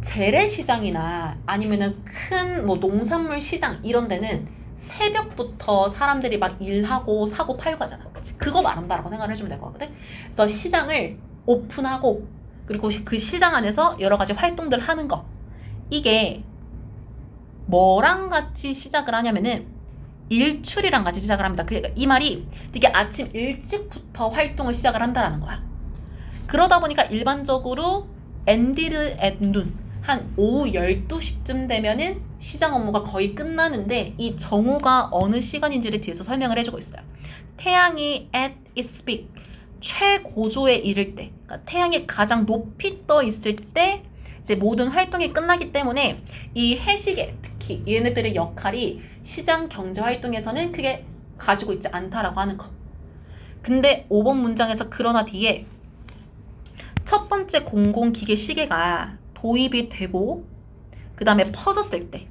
재래시장이나 아니면은 큰 뭐 농산물 시장 이런 데는 새벽부터 사람들이 막 일하고 사고 팔고 하잖아. 그치? 그거 말한다라고 생각을 해주면 될 것 같거든. 그래서 시장을 오픈하고 그리고 그 시장 안에서 여러 가지 활동들 하는 거, 이게 뭐랑 같이 시작을 하냐면은 일출이랑 같이 시작을 합니다. 그러니까 이 말이 되게 아침 일찍부터 활동을 시작을 한다라는 거야. 그러다 보니까 일반적으로 엔디르 앳 눈, 한 오후 12시쯤 되면은 시장 업무가 거의 끝나는데 이 정오가 어느 시간인지를 뒤에서 설명을 해주고 있어요. 태양이 at its peak, 최고조에 이를 때, 그러니까 태양이 가장 높이 떠 있을 때 이제 모든 활동이 끝나기 때문에 이 해시계, 특히 얘네들의 역할이 시장 경제 활동에서는 크게 가지고 있지 않다라고 하는 거. 근데 5번 문장에서 그러나 뒤에 첫 번째 공공기계 시계가 도입이 되고 그 다음에 퍼졌을 때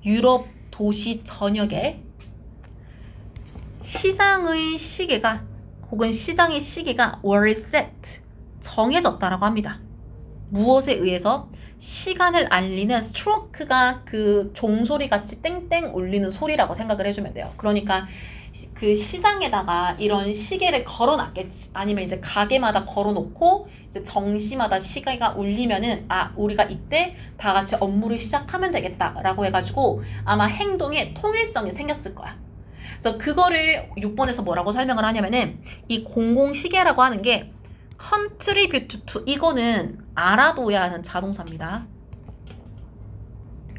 유럽 도시 전역에 시장의 시계가 혹은 시장의 시계가 were set, 정해졌다라고 합니다. 무엇에 의해서? 시간을 알리는 스트로크가 그 종소리 같이 땡땡 울리는 소리라고 생각을 해주면 돼요. 그러니까 그 시장에다가 이런 시계를 걸어놨겠지. 아니면 이제 가게마다 걸어놓고 이제 정시마다 시계가 울리면은 아, 우리가 이때 다 같이 업무를 시작하면 되겠다라고 해가지고 아마 행동에 통일성이 생겼을 거야. 그래서 그거를 6번에서 뭐라고 설명을 하냐면은 이 공공시계라고 하는 게 contribute to, 이거는 알아둬야 하는 자동사입니다.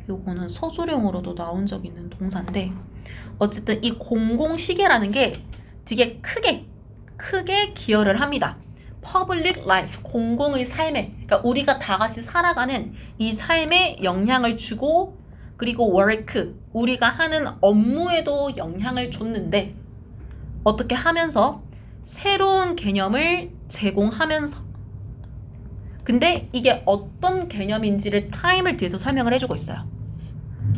요거는 서술형으로도 나온 적 있는 동사인데 어쨌든 이 공공시계라는 게 되게 크게 기여를 합니다. public life, 공공의 삶에, 그러니까 우리가 다 같이 살아가는 이 삶에 영향을 주고 그리고 work, 우리가 하는 업무에도 영향을 줬는데 어떻게 하면서? 새로운 개념을 제공하면서. 근데 이게 어떤 개념인지를 타임을 뒤에서 설명을 해주고 있어요.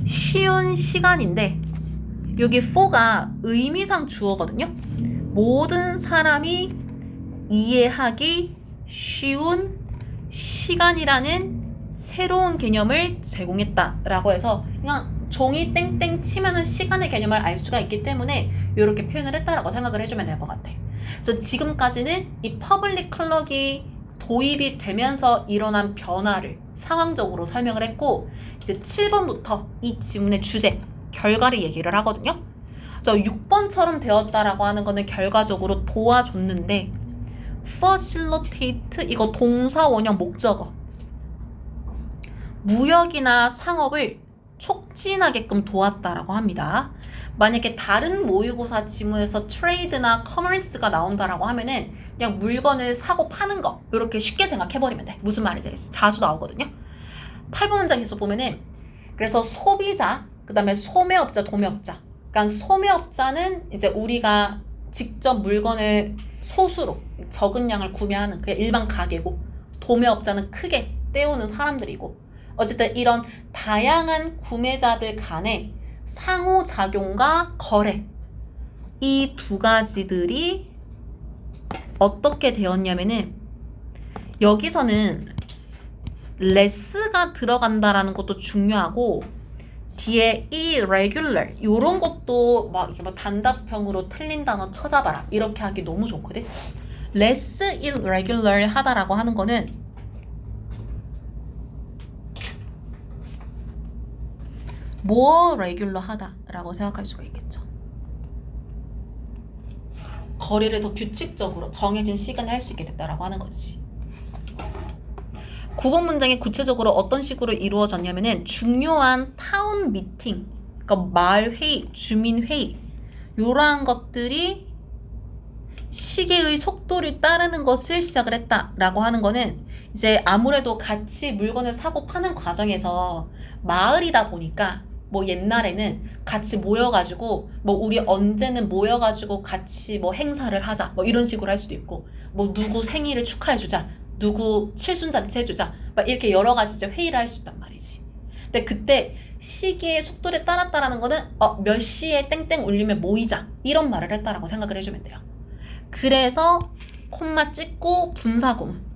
쉬운 시간인데 여기 for가 의미상 주어거든요. 모든 사람이 이해하기 쉬운 시간이라는 새로운 개념을 제공했다라고 해서 그냥 종이 땡땡 치면은 시간의 개념을 알 수가 있기 때문에 이렇게 표현을 했다라고 생각을 해주면 될 것 같아. 그래서 지금까지는 이 퍼블릭 클럭이 도입이 되면서 일어난 변화를 상황적으로 설명을 했고 이제 7번부터 이 지문의 주제, 결과를 얘기를 하거든요. 그래서 6번처럼 되었다라고 하는 거는 결과적으로 도와줬는데 facilitate, 이거 동사 원형 목적어. 무역이나 상업을 촉진하게끔 도왔다라고 합니다. 만약에 다른 모의고사 지문에서 트레이드나 커머스가 나온다라고 하면은 그냥 물건을 사고 파는 거 이렇게 쉽게 생각해버리면 돼. 무슨 말인지 자주 나오거든요. 8번 문장에서 보면은 그래서 소비자, 그 다음에 소매업자, 도매업자. 그러니까 소매업자는 이제 우리가 직접 물건을 소수로 적은 양을 구매하는 그 일반 가게고, 도매업자는 크게 떼우는 사람들이고, 어쨌든 이런 다양한 구매자들 간에 상호작용과 거래. 이 두 가지들이 어떻게 되었냐면은 여기서는 레스가 들어간다라는 것도 중요하고 뒤에 irregular 요런 것도 막 이렇게 막 단답형으로 틀린 단어 찾아봐라 이렇게 하기 너무 좋거든. less irregular 하다라고 하는 거는 more regular 하다라고 생각할 수가 있겠죠. 거리를 더 규칙적으로 정해진 시간에 할 수 있게 됐다라고 하는 거지. 9번 문장이 구체적으로 어떤 식으로 이루어졌냐면은 중요한 타운 미팅, 그러니까 마을 회의, 주민 회의 이러한 것들이 시계의 속도를 따르는 것을 시작을 했다라고 하는 거는 이제 아무래도 같이 물건을 사고 파는 과정에서 마을이다 보니까 뭐 옛날에는 같이 모여가지고 뭐 우리 언제는 모여가지고 같이 뭐 행사를 하자 뭐 이런 식으로 할 수도 있고 뭐 누구 생일을 축하해주자 누구 칠순잔치 해주자 막 이렇게 여러 가지 이제 회의를 할 수 있단 말이지. 근데 그때 시계의 속도를 따랐다라는 거는 몇 시에 땡땡 울리면 모이자 이런 말을 했다라고 생각을 해주면 돼요. 그래서 콤마 찍고 분사구문.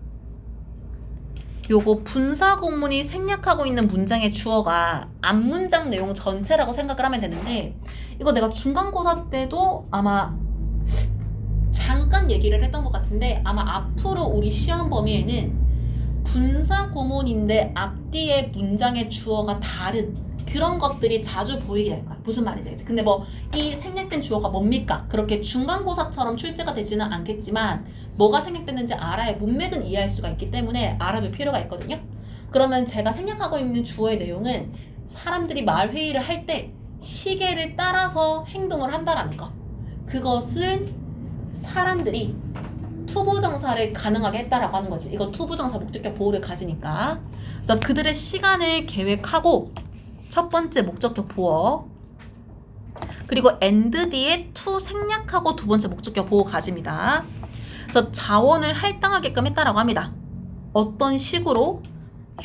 요거 분사구문이 생략하고 있는 문장의 주어가 앞문장 내용 전체라고 생각을 하면 되는데 이거 내가 중간고사 때도 아마 잠깐 얘기를 했던 것 같은데 아마 앞으로 우리 시험 범위에는 분사구문인데 앞뒤에 문장의 주어가 다른 그런 것들이 자주 보이게 될 거야. 무슨 말인지 알지? 근데 뭐 이 생략된 주어가 뭡니까? 그렇게 중간고사처럼 출제가 되지는 않겠지만 뭐가 생략됐는지 알아야 문맥은 이해할 수가 있기 때문에 알아둘 필요가 있거든요. 그러면 제가 생략하고 있는 주어의 내용은 사람들이 말 회의를 할 때 시계를 따라서 행동을 한다라는 거. 그것을 사람들이 투부정사를 가능하게 했다라고 하는 거지. 이거 투부정사 목적격 보호를 가지니까. 그래서 그들의 시간을 계획하고 첫 번째 목적격 보어 그리고 and 뒤에 to 생략하고 두 번째 목적격 보호 가집니다. 그래서 자원을 할당하게끔 했다라고 합니다. 어떤 식으로?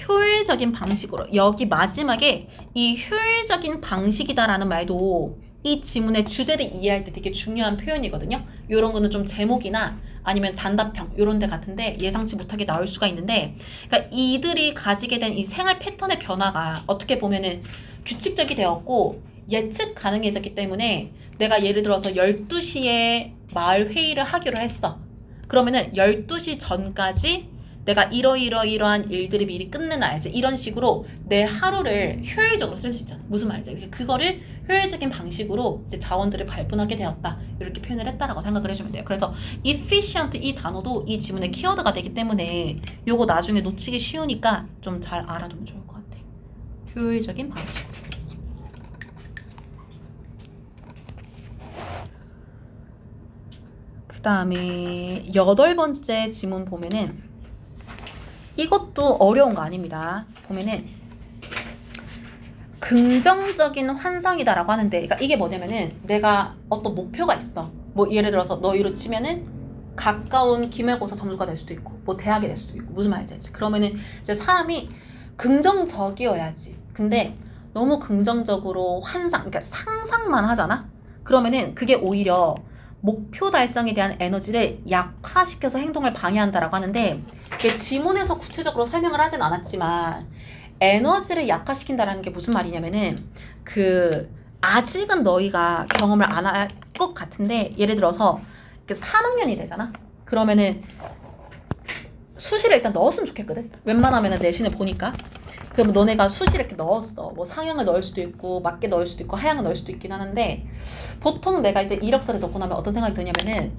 효율적인 방식으로. 여기 마지막에 이 효율적인 방식이다라는 말도 이 지문의 주제를 이해할 때 되게 중요한 표현이거든요. 이런 거는 좀 제목이나 아니면 단답형 이런 데 같은데 예상치 못하게 나올 수가 있는데 그러니까 이들이 가지게 된 이 생활 패턴의 변화가 어떻게 보면은 규칙적이 되었고 예측 가능해졌기 때문에 내가 예를 들어서 12시에 마을 회의를 하기로 했어. 그러면은 12시 전까지 내가 이러한 일들을 미리 끝내놔야지. 이런 식으로 내 하루를 효율적으로 쓸 수 있잖아. 무슨 말인지. 그거를 효율적인 방식으로 이제 자원들을 발분하게 되었다. 이렇게 표현을 했다라고 생각을 해주면 돼요. 그래서 efficient 이 단어도 이 지문의 키워드가 되기 때문에 요거 나중에 놓치기 쉬우니까 좀 잘 알아두면 좋을 것 같아. 효율적인 방식. 그 다음에 8번째 지문 보면은 이것도 어려운 거 아닙니다. 보면은 긍정적인 환상이다라고 하는데 그러니까 이게 뭐냐면은 내가 어떤 목표가 있어. 뭐 예를 들어서 너희로 치면은 가까운 기말고사 점수가 될 수도 있고 뭐 대학이 될 수도 있고 무슨 말인지 알지? 그러면은 이제 사람이 긍정적이어야지. 근데 너무 긍정적으로 환상, 그러니까 상상만 하잖아? 그러면은 그게 오히려 목표 달성에 대한 에너지를 약화시켜서 행동을 방해한다라고 하는데 이게 지문에서 구체적으로 설명을 하진 않았지만 에너지를 약화시킨다라는 게 무슨 말이냐면은 아직은 너희가 경험을 안 할 것 같은데 예를 들어서 3학년이 되잖아. 그러면은 수시를 일단 넣었으면 좋겠거든. 웬만하면은 내신을 보니까. 그럼 너네가 수시를 이렇게 넣었어. 뭐 상향을 넣을 수도 있고 맞게 넣을 수도 있고 하향을 넣을 수도 있긴 하는데 보통 내가 이제 이력서를 넣고 나면 어떤 생각이 드냐면은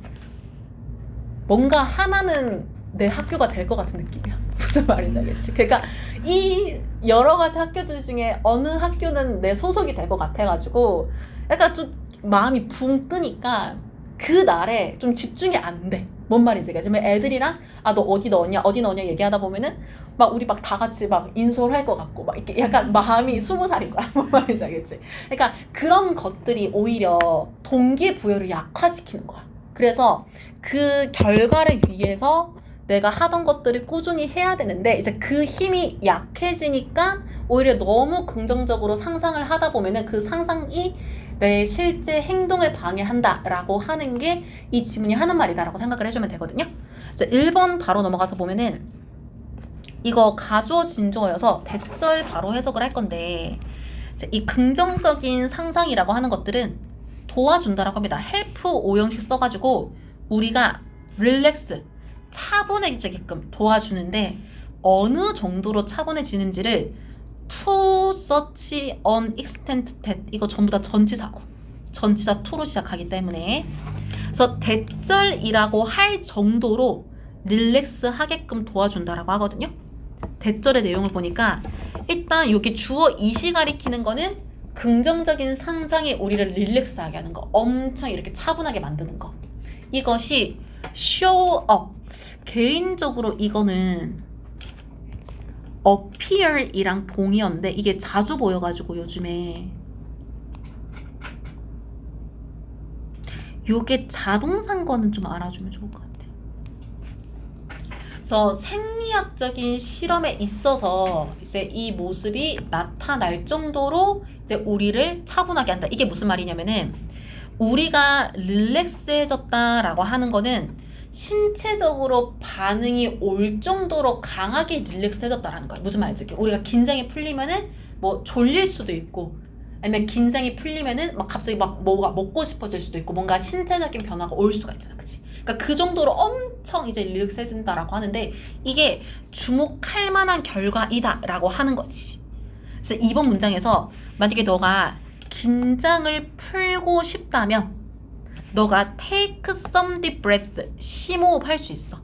뭔가 하나는 내 학교가 될 것 같은 느낌이야. 무슨 말인지 알겠지? 그러니까 이 여러 가지 학교들 중에 어느 학교는 내 소속이 될 것 같아가지고 약간 좀 마음이 붕 뜨니까 그 날에 좀 집중이 안 돼. 뭔 말인지 알겠지? 애들이랑 너 어디 넣었냐 얘기하다 보면은 막 우리 막 다 같이 막 인솔할 것 같고 막 이렇게 약간 마음이 20살인 거야. 뭔 말인지 알겠지? 그러니까 그런 것들이 오히려 동기부여를 약화시키는 거야. 그래서 그 결과를 위해서 내가 하던 것들을 꾸준히 해야 되는데 이제 그 힘이 약해지니까 오히려 너무 긍정적으로 상상을 하다 보면은 그 상상이 내 실제 행동을 방해한다라고 하는 게 이 지문이 하는 말이다라고 생각을 해주면 되거든요. 자, 1번 바로 넘어가서 보면은 이거 가주어 진주어여서 대절 바로 해석을 할 건데 이 긍정적인 상상이라고 하는 것들은 도와준다라고 합니다. help 오형식 써가지고 우리가 relax, 차분해지게끔 도와주는데 어느 정도로 차분해지는지를 to such an extent that 이거 전부 다 전치사고 전치사 to로 시작하기 때문에 그래서 대절이라고 할 정도로 릴렉스 하게끔 도와준다라고 하거든요. 대절의 내용을 보니까 일단 여기 주어 이시 가리키는 거는 긍정적인 상상이 우리를 릴렉스하게 하는 거, 엄청 이렇게 차분하게 만드는 거. 이것이 show up. 개인적으로 이거는 appear이랑 동의어인데 이게 자주 보여가지고 요즘에 요게 자동사인 거는 좀 알아주면 좋을 것 같아. 그래서 생리학적인 실험에 있어서 이제 이 모습이 나타날 정도로 이제 우리를 차분하게 한다. 이게 무슨 말이냐면은 우리가 릴렉스해졌다라고 하는 거는 신체적으로 반응이 올 정도로 강하게 릴렉스해졌다라는 거야. 무슨 말인지 우리가 긴장이 풀리면은 뭐 졸릴 수도 있고 아니면 긴장이 풀리면은 막 갑자기 막 뭐가 먹고 싶어질 수도 있고 뭔가 신체적인 변화가 올 수가 있잖아. 그치? 그러니까 그 정도로 엄청 이제 릴렉스해진다라고 하는데 이게 주목할 만한 결과이다라고 하는 거지. 그래서 이번 문장에서 만약에 너가 긴장을 풀고 싶다면 너가 take some deep breath, 심호흡 할 수 있어.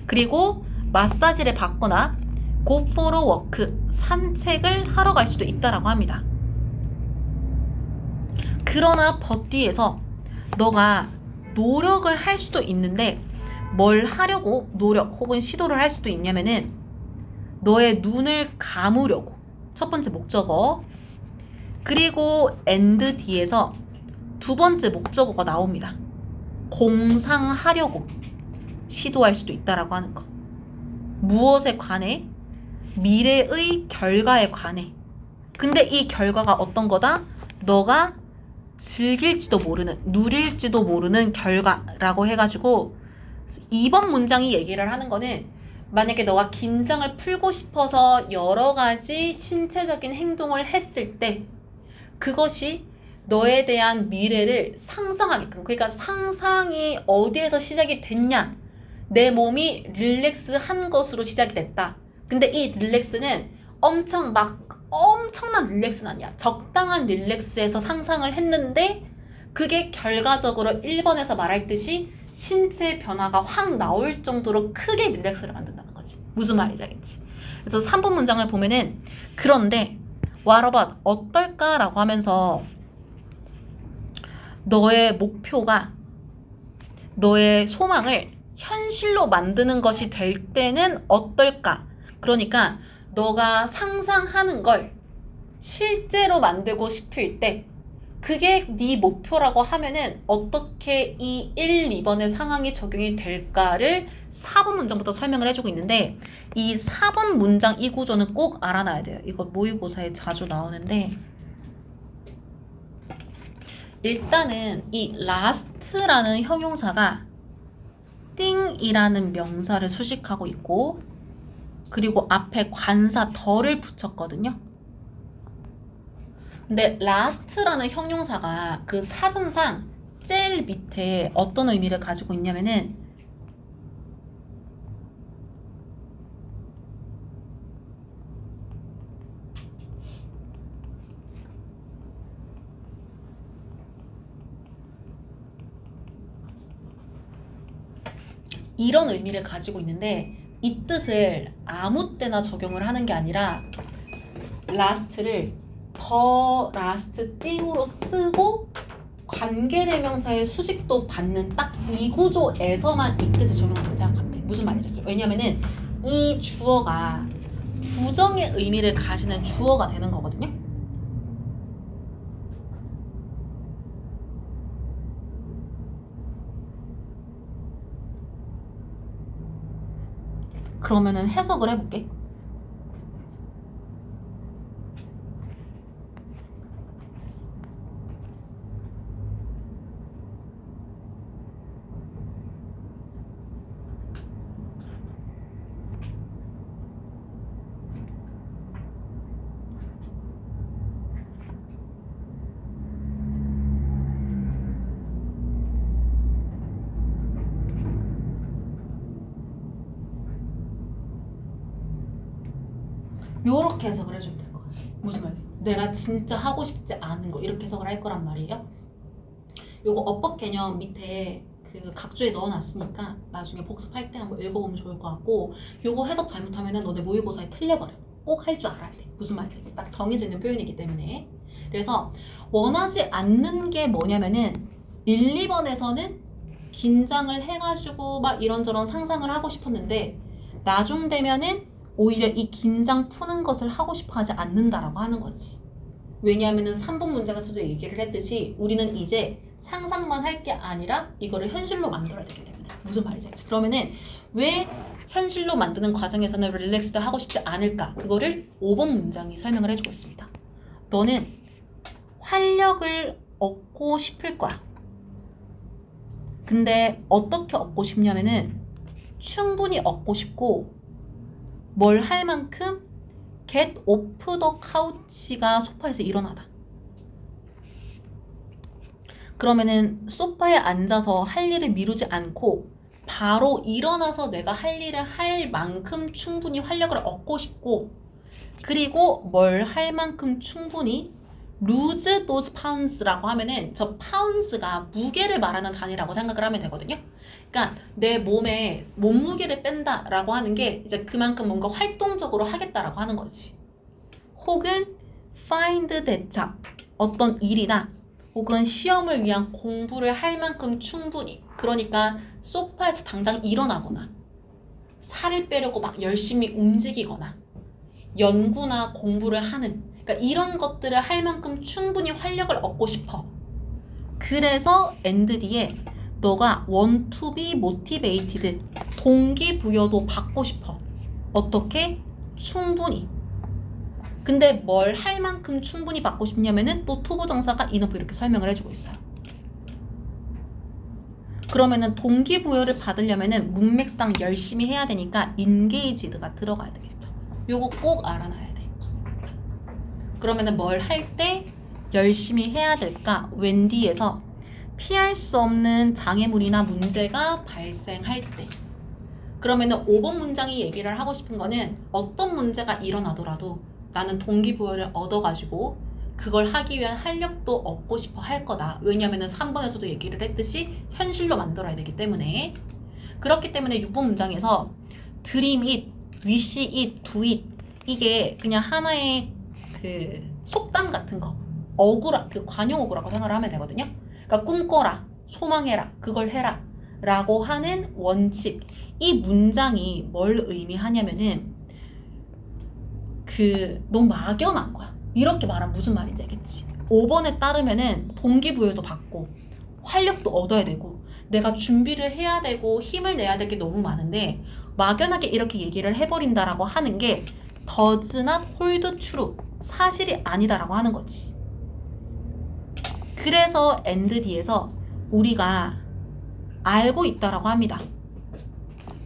그리고 마사지를 받거나 go for a walk, 산책을 하러 갈 수도 있다라고 합니다. 그러나 버뒤에서 너가 노력을 할 수도 있는데 뭘 하려고 노력 혹은 시도를 할 수도 있냐면은 너의 눈을 감으려고 첫 번째 목적어 그리고 and 뒤에서 두 번째 목적어가 나옵니다. 공상하려고 시도할 수도 있다라고 하는 거. 무엇에 관해? 미래의 결과에 관해. 근데 이 결과가 어떤 거다? 너가 즐길지도 모르는, 누릴지도 모르는 결과라고 해가지고 2번 문장이 얘기를 하는 거는 만약에 너가 긴장을 풀고 싶어서 여러 가지 신체적인 행동을 했을 때 그것이 너에 대한 미래를 상상하게끔 그러니까 상상이 어디에서 시작이 됐냐 내 몸이 릴렉스한 것으로 시작이 됐다. 근데 이 릴렉스는 엄청난 릴렉스는 아니야. 적당한 릴렉스에서 상상을 했는데 그게 결과적으로 1번에서 말했듯이 신체 변화가 확 나올 정도로 크게 릴렉스를 만든다는 거지. 무슨 말인지 알겠지? 그래서 3번 문장을 보면은 그런데 what about 어떨까라고 하면서 너의 목표가 너의 소망을 현실로 만드는 것이 될 때는 어떨까? 그러니까 너가 상상하는 걸 실제로 만들고 싶을 때 그게 네 목표라고 하면은 어떻게 이 1, 2번의 상황이 적용이 될까를 4번 문장부터 설명을 해주고 있는데 이 4번 문장 이 구조는 꼭 알아놔야 돼요. 이거 모의고사에 자주 나오는데 일단은 이 last라는 형용사가 thing이라는 명사를 수식하고 있고 그리고 앞에 관사 더를 붙였거든요. 근데 last라는 형용사가 그 사전상 제일 밑에 어떤 의미를 가지고 있냐면은 이런 의미를 가지고 있는데 이 뜻을 아무 때나 적용을 하는 게 아니라 last를 the last thing으로 쓰고 관계대명사의 수식도 받는 딱 이 구조에서만 이 뜻을 적용한다고 생각하면 돼. 무슨 말인지. 왜냐면은 이 주어가 부정의 의미를 가지는 주어가 되는 거거든요. 그러면은 해석을 해볼게. 요렇게 해석을 해주면 될 것 같아요. 무슨 말이지? 내가 진짜 하고 싶지 않은 거 이렇게 해석을 할 거란 말이에요. 요거 어법 개념 밑에 그 각주에 넣어놨으니까 나중에 복습할 때 한번 읽어보면 좋을 것 같고, 요거 해석 잘못하면은 너네 모의고사에 틀려버려. 꼭 할 줄 알아야 돼. 무슨 말인지 딱 정해져 있는 표현이기 때문에. 그래서 원하지 않는 게 뭐냐면은 1, 2번에서는 긴장을 해가지고 막 이런저런 상상을 하고 싶었는데 나중 되면은 오히려 이 긴장 푸는 것을 하고 싶어 하지 않는다라고 하는 거지. 왜냐하면은 3번 문장에서도 얘기를 했듯이 우리는 이제 상상만 할 게 아니라 이거를 현실로 만들어야 되기 때문에. 무슨 말인지 알지? 그러면은 왜 현실로 만드는 과정에서는 릴렉스드 하고 싶지 않을까? 그거를 5번 문장이 설명을 해주고 있습니다. 너는 활력을 얻고 싶을 거야. 근데 어떻게 얻고 싶냐면은 충분히 얻고 싶고 뭘 할 만큼 get off the couch가 소파에서 일어나다. 그러면은 소파에 앉아서 할 일을 미루지 않고 바로 일어나서 내가 할 일을 할 만큼 충분히 활력을 얻고 싶고, 그리고 뭘 할 만큼 충분히 lose those pounds라고 하면은 저 pounds가 무게를 말하는 단위라고 생각을 하면 되거든요. 그러니까 내 몸에 몸무게를 뺀다라고 하는 게 이제 그만큼 뭔가 활동적으로 하겠다라고 하는 거지. 혹은 find that job, 어떤 일이나 혹은 시험을 위한 공부를 할 만큼 충분히, 그러니까 소파에서 당장 일어나거나 살을 빼려고 막 열심히 움직이거나 연구나 공부를 하는, 그러니까 이런 것들을 할 만큼 충분히 활력을 얻고 싶어. 그래서 end 뒤에 너가 want to be motivated, 동기부여도 받고 싶어. 어떻게? 충분히. 근데 뭘 할 만큼 충분히 받고 싶냐면은 또 투부정사가 enough 이렇게 설명을 해주고 있어요. 그러면은 동기부여를 받으려면은 문맥상 열심히 해야 되니까 engaged가 들어가야 되겠죠. 요거 꼭 알아놔야 돼. 그러면은 뭘 할 때 열심히 해야 될까? 웬디에서 피할 수 없는 장애물이나 문제가 발생할 때. 그러면은 5번 문장이 얘기를 하고 싶은 거는 어떤 문제가 일어나더라도 나는 동기부여를 얻어가지고 그걸 하기 위한 활력도 얻고 싶어 할 거다. 왜냐면은 3번에서도 얘기를 했듯이 현실로 만들어야 되기 때문에. 그렇기 때문에 6번 문장에서 dream it, wish it, do it, 이게 그냥 하나의 그 속담 같은 거, 어구라, 그 관용 어구라고 생각을 하면 되거든요. 그러니까 꿈꿔라, 소망해라, 그걸 해라 라고 하는 원칙. 이 문장이 뭘 의미하냐면은 너무 막연한 거야. 이렇게 말하면 무슨 말인지 알겠지? 5번에 따르면은 동기부여도 받고 활력도 얻어야 되고 내가 준비를 해야 되고 힘을 내야 될 게 너무 많은데 막연하게 이렇게 얘기를 해버린다라고 하는 게 does not hold true, 사실이 아니다라고 하는 거지. 그래서 and 뒤에서 우리가 알고 있다라고 합니다.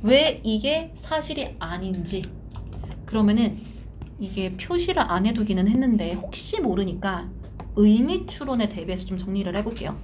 왜 이게 사실이 아닌지. 그러면은 이게 표시를 안 해두기는 했는데 혹시 모르니까 의미 추론에 대비해서 좀 정리를 해볼게요.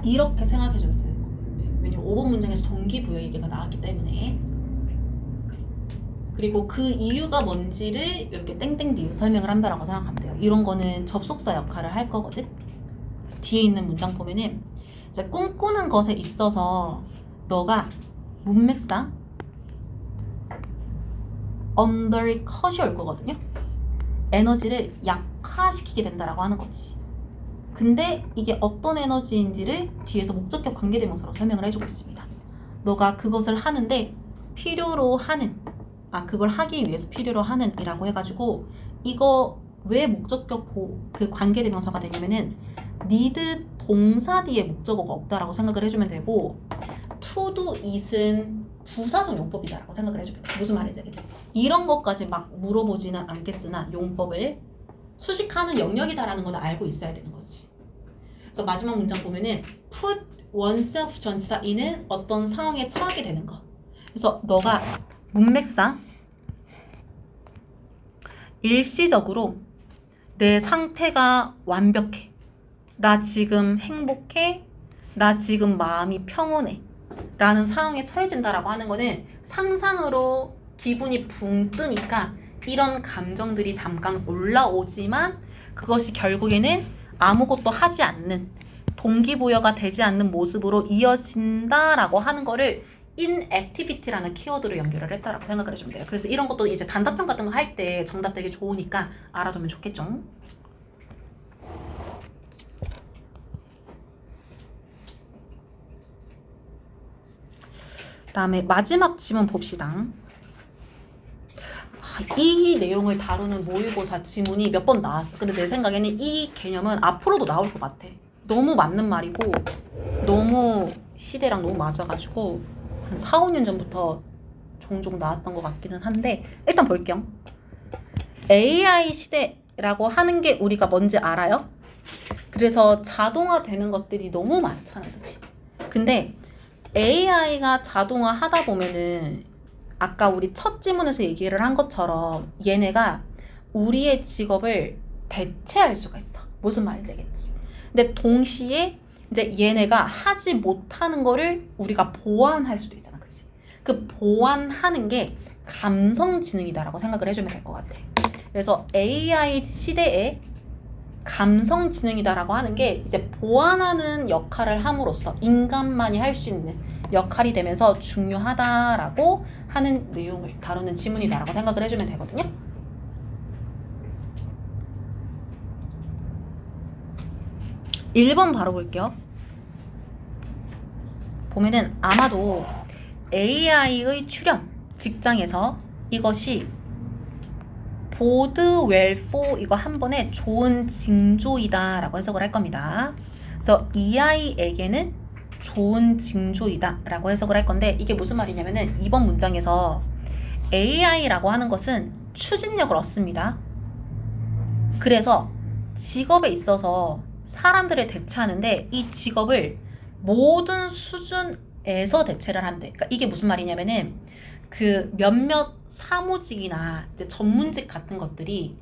이렇게 생각해주면 되는 것 같아요. 왜냐면 5번 문장에서 동기부여 얘기가 나왔기 때문에. 그리고 그 이유가 뭔지를 이렇게 땡땡 뒤에서 설명을 한다라고 생각하면 돼요. 이런 거는 접속사 역할을 할 거거든. 뒤에 있는 문장 보면은 이제 꿈꾸는 것에 있어서 너가 문맥상 undercut이 올 거거든요. 에너지를 약화시키게 된다라고 하는 거지. 근데 이게 어떤 에너지인지를 뒤에서 목적격 관계대명사로 설명을 해주고 있습니다. 너가 그것을 하는데 필요로 하는, 그걸 하기 위해서 필요로 하는 이라고 해가지고, 이거 왜 목적격 그 관계대명사가 되냐면은 need 동사 뒤에 목적어가 없다라고 생각을 해주면 되고, to do it은 부사성 용법이다라고 생각을 해주면 돼. 무슨 말인지 알겠지? 이런 것까지 막 물어보지는 않겠으나 용법을 수식하는 영역이다라는 건 알고 있어야 되는 거지. 그래서 마지막 문장 보면은 put oneself 전치사 in은 어떤 상황에 처하게 되는 거. 그래서 너가 문맥상 일시적으로 내 상태가 완벽해, 나 지금 행복해, 나 지금 마음이 평온해 라는 상황에 처해진다라고 하는 거는 상상으로 기분이 붕 뜨니까 이런 감정들이 잠깐 올라오지만 그것이 결국에는 아무것도 하지 않는, 동기부여가 되지 않는 모습으로 이어진다라고 하는 거를 inactivity라는 키워드로 연결을 했다라고 생각을 해주면 돼요. 그래서 이런 것도 이제 단답형 같은 거 할 때 정답 되게 좋으니까 알아두면 좋겠죠. 그다음에 마지막 지문 봅시다. 이 내용을 다루는 모의고사 지문이 몇 번 나왔어. 근데 내 생각에는 이 개념은 앞으로도 나올 것 같아. 너무 맞는 말이고 너무 시대랑 너무 맞아가지고 한 4, 5년 전부터 종종 나왔던 것 같기는 한데 일단 볼게요. AI 시대라고 하는 게 우리가 뭔지 알아요? 그래서 자동화되는 것들이 너무 많잖아, 그치? 근데 AI가 자동화 하다 보면은 아까 우리 첫 지문에서 얘기를 한 것처럼 얘네가 우리의 직업을 대체할 수가 있어. 무슨 말인지 알겠지? 근데 동시에 이제 얘네가 하지 못하는 거를 우리가 보완할 수도 있잖아, 그치? 그 보완하는 게 감성지능이다라고 생각을 해주면 될 것 같아. 그래서 AI 시대에 감성지능이다라고 하는 게 이제 보완하는 역할을 함으로써 인간만이 할 수 있는 역할이 되면서 중요하다라고 하는 내용을 다루는 지문이다라고 생각을 해주면 되거든요. (1번) 바로 볼게요. 보면은 아마도 AI의 출현 직장에서 이것이 보드 웰포 이거 한 번에 좋은 징조이다 라고 해석을 할 겁니다. 그래서 이 아이에게는 좋은 징조이다 라고 해석을 할 건데 이게 무슨 말이냐면은 이번 문장에서 AI라고 하는 것은 추진력을 얻습니다. 그래서 직업에 있어서 사람들을 대체하는데 이 직업을 모든 수준에서 대체를 한대. 그러니까 이게 무슨 말이냐면은 그 몇몇 사무직이나 이제 전문직 같은 것들이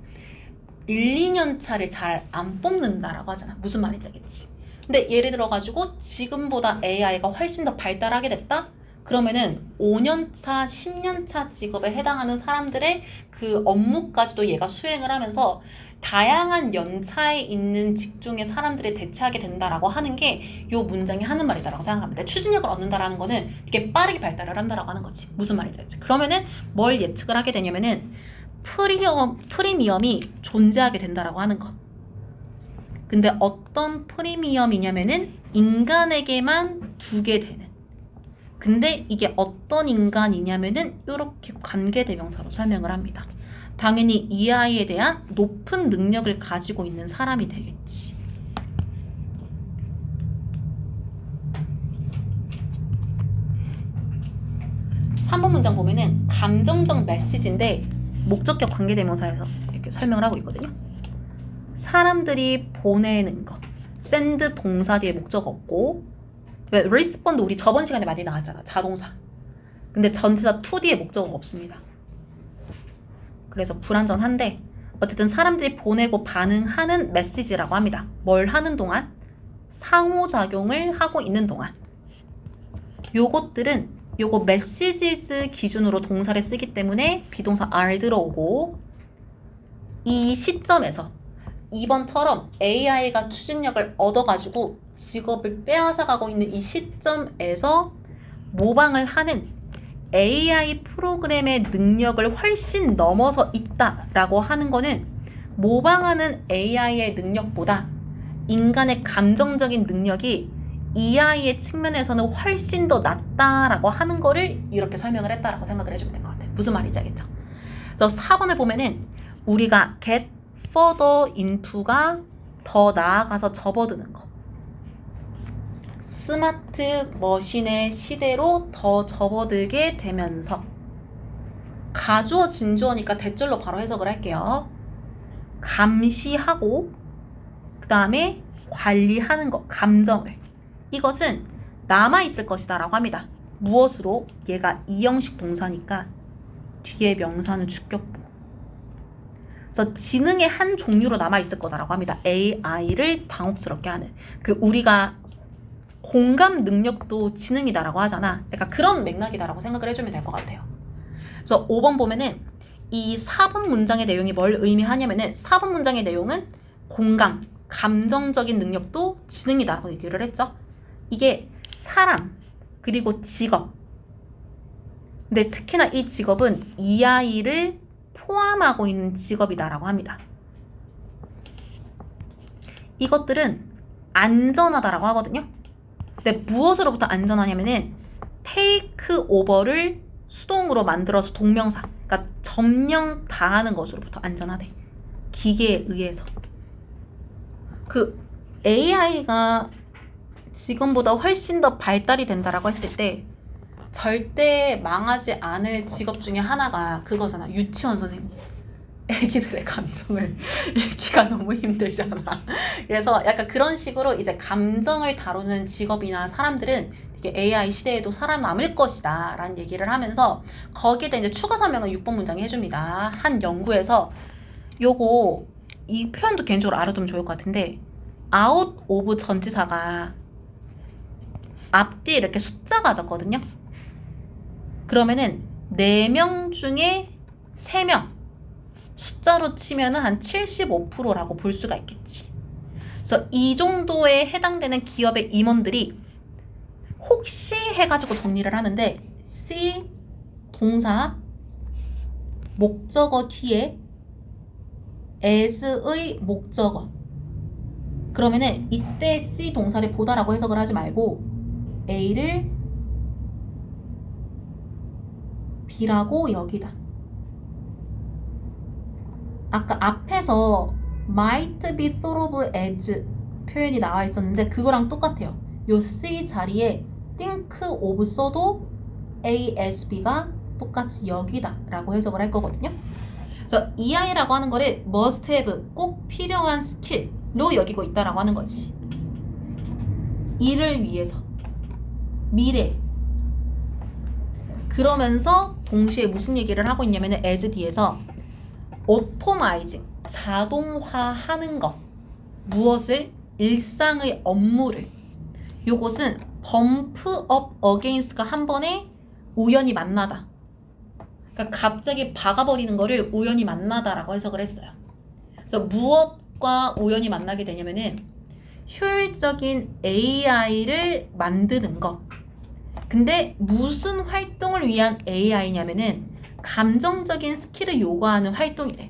1, 2년 차를 잘 안 뽑는다라고 하잖아. 무슨 말인지 알겠지? 근데 예를 들어가지고 지금보다 AI가 훨씬 더 발달하게 됐다? 그러면은 5년 차, 10년 차 직업에 해당하는 사람들의 그 업무까지도 얘가 수행을 하면서 다양한 연차에 있는 직종의 사람들을 대체하게 된다라고 하는 게 이 문장이 하는 말이다라고 생각합니다. 추진력을 얻는다라는 거는 이게 빠르게 발달을 한다라고 하는 거지. 무슨 말인지 알지? 그러면은 뭘 예측을 하게 되냐면은 프리미엄이 존재하게 된다라고 하는 거. 근데 어떤 프리미엄이냐면은 인간에게만 두게 되는. 근데 이게 어떤 인간이냐면은 이렇게 관계대명사로 설명을 합니다. 당연히 이 아이에 대한 높은 능력을 가지고 있는 사람이 되겠지. (3번) 문장 보면은 감정적 메시지인데 목적격 관계대명사에서 이렇게 설명을 하고 있거든요. 사람들이 보내는 거. send 동사 뒤에 목적 없고 respond 우리 저번 시간에 많이 나왔잖아. 자동사. 근데 전치사 to 뒤에 목적어가 없습니다. 그래서 불완전한데 어쨌든 사람들이 보내고 반응하는 메시지라고 합니다. 뭘 하는 동안? 상호작용을 하고 있는 동안. 요것들은 요거 messages 기준으로 동사를 쓰기 때문에 비동사 are 들어오고 이 시점에서 2번처럼 AI가 추진력을 얻어가지고 직업을 빼앗아가고 있는 이 시점에서 모방을 하는 AI 프로그램의 능력을 훨씬 넘어서 있다라고 하는 거는 모방하는 AI의 능력보다 인간의 감정적인 능력이 이 아이의 측면에서는 훨씬 더 낫다라고 하는 거를 이렇게 설명을 했다라고 생각을 해주면 될 것 같아요. 무슨 말인지 알겠죠? 그래서 4번에 보면은 우리가 get further into가 더 나아가서 접어드는 거. 스마트 머신의 시대로 더 접어들게 되면서 가주어 진주어니까 대절로 바로 해석을 할게요. 감시하고 그 다음에 관리하는 것, 감정을. 이것은 남아있을 것이다 라고 합니다. 무엇으로? 얘가 이형식 동사니까 뒤에 명사는 주격보. 그래서 지능의 한 종류로 남아있을 거다라고 합니다. AI를 당혹스럽게 하는. 그 우리가 공감 능력도 지능이다라고 하잖아. 약간 그런 맥락이다라고 생각을 해주면 될 것 같아요. 그래서 5번 보면은 이 4번 문장의 내용이 뭘 의미하냐면은 4번 문장의 내용은 공감, 감정적인 능력도 지능이다라고 얘기를 했죠. 이게 사람, 그리고 직업. 근데 특히나 이 직업은 이 아이를 포함하고 있는 직업이다라고 합니다. 이것들은 안전하다라고 하거든요. 근데 무엇으로부터 안전하냐면은 take over를 수동으로 만들어서 동명사, 그러니까 점령 당하는 것으로부터 안전하대. 기계에 의해서. 그 AI가 지금보다 훨씬 더 발달이 된다라고 했을 때 절대 망하지 않을 직업 중에 하나가 그거잖아. 유치원 선생님. 애기들의 감정을 읽기가 너무 힘들잖아. 그래서 약간 그런 식으로 이제 감정을 다루는 직업이나 사람들은 이게 AI 시대에도 살아남을 것이다 라는 얘기를 하면서 거기에다 이제 추가 설명을 6번 문장에 해줍니다. 한 연구에서 요거 이 표현도 개인적으로 알아두면 좋을 것 같은데 out of 전치사가 앞뒤에 이렇게 숫자가 졌거든요. 그러면은 4명 중에 3명 숫자로 치면은 한 75%라고 볼 수가 있겠지. 그래서 이 정도에 해당되는 기업의 임원들이 혹시 해가지고 정리를 하는데 C 동사 목적어 뒤에 as의 목적어 그러면은 이때 C 동사를 보다라고 해석을 하지 말고 A를 B라고 여기다. 아까 앞에서 might be thought of as 표현이 나와 있었는데 그거랑 똑같아요. 요 C 자리에 think of 써도 A, S, B가 똑같이 여기다 라고 해석을 할 거거든요. 그래서 EI라고 하는 거를 must have, 꼭 필요한 스킬로 여기고 있다라고 하는 거지. 이를 위해서 미래 그러면서 동시에 무슨 얘기를 하고 있냐면은 as 뒤에서 오토마이징 자동화하는 것 무엇을? 일상의 업무를 요것은 bump up against가 한 번에 우연히 만나다 그러니까 갑자기 박아버리는 거를 우연히 만나다라고 해석을 했어요. 그래서 무엇과 우연히 만나게 되냐면은 효율적인 AI를 만드는 거. 근데 무슨 활동을 위한 AI냐면은 감정적인 스킬을 요구하는 활동이래.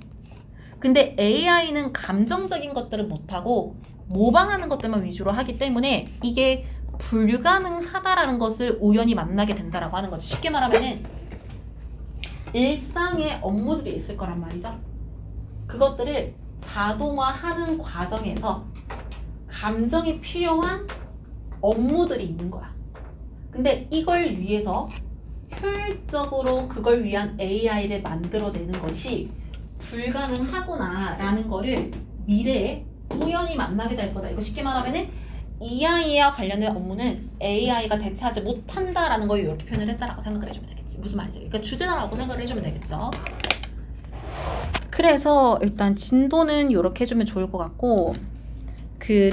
근데 AI는 감정적인 것들을 못하고 모방하는 것들만 위주로 하기 때문에 이게 불가능하다라는 것을 우연히 만나게 된다라고 하는 거지. 쉽게 말하면은 일상의 업무들이 있을 거란 말이죠. 그것들을 자동화하는 과정에서 감정이 필요한 업무들이 있는 거야. 근데 이걸 위해서 효율적으로 그걸 위한 AI를 만들어내는 것이 불가능하구나 라는 거를 미래에 우연히 만나게 될 거다. 이거 쉽게 말하면은 EI와 관련된 업무는 AI가 대체하지 못한다라는 걸 이렇게 표현을 했다라고 생각을 해주면 되겠지. 무슨 말인지. 그러니까 주제라고 생각을 해주면 되겠죠. 그래서 일단 진도는 이렇게 해주면 좋을 것 같고 그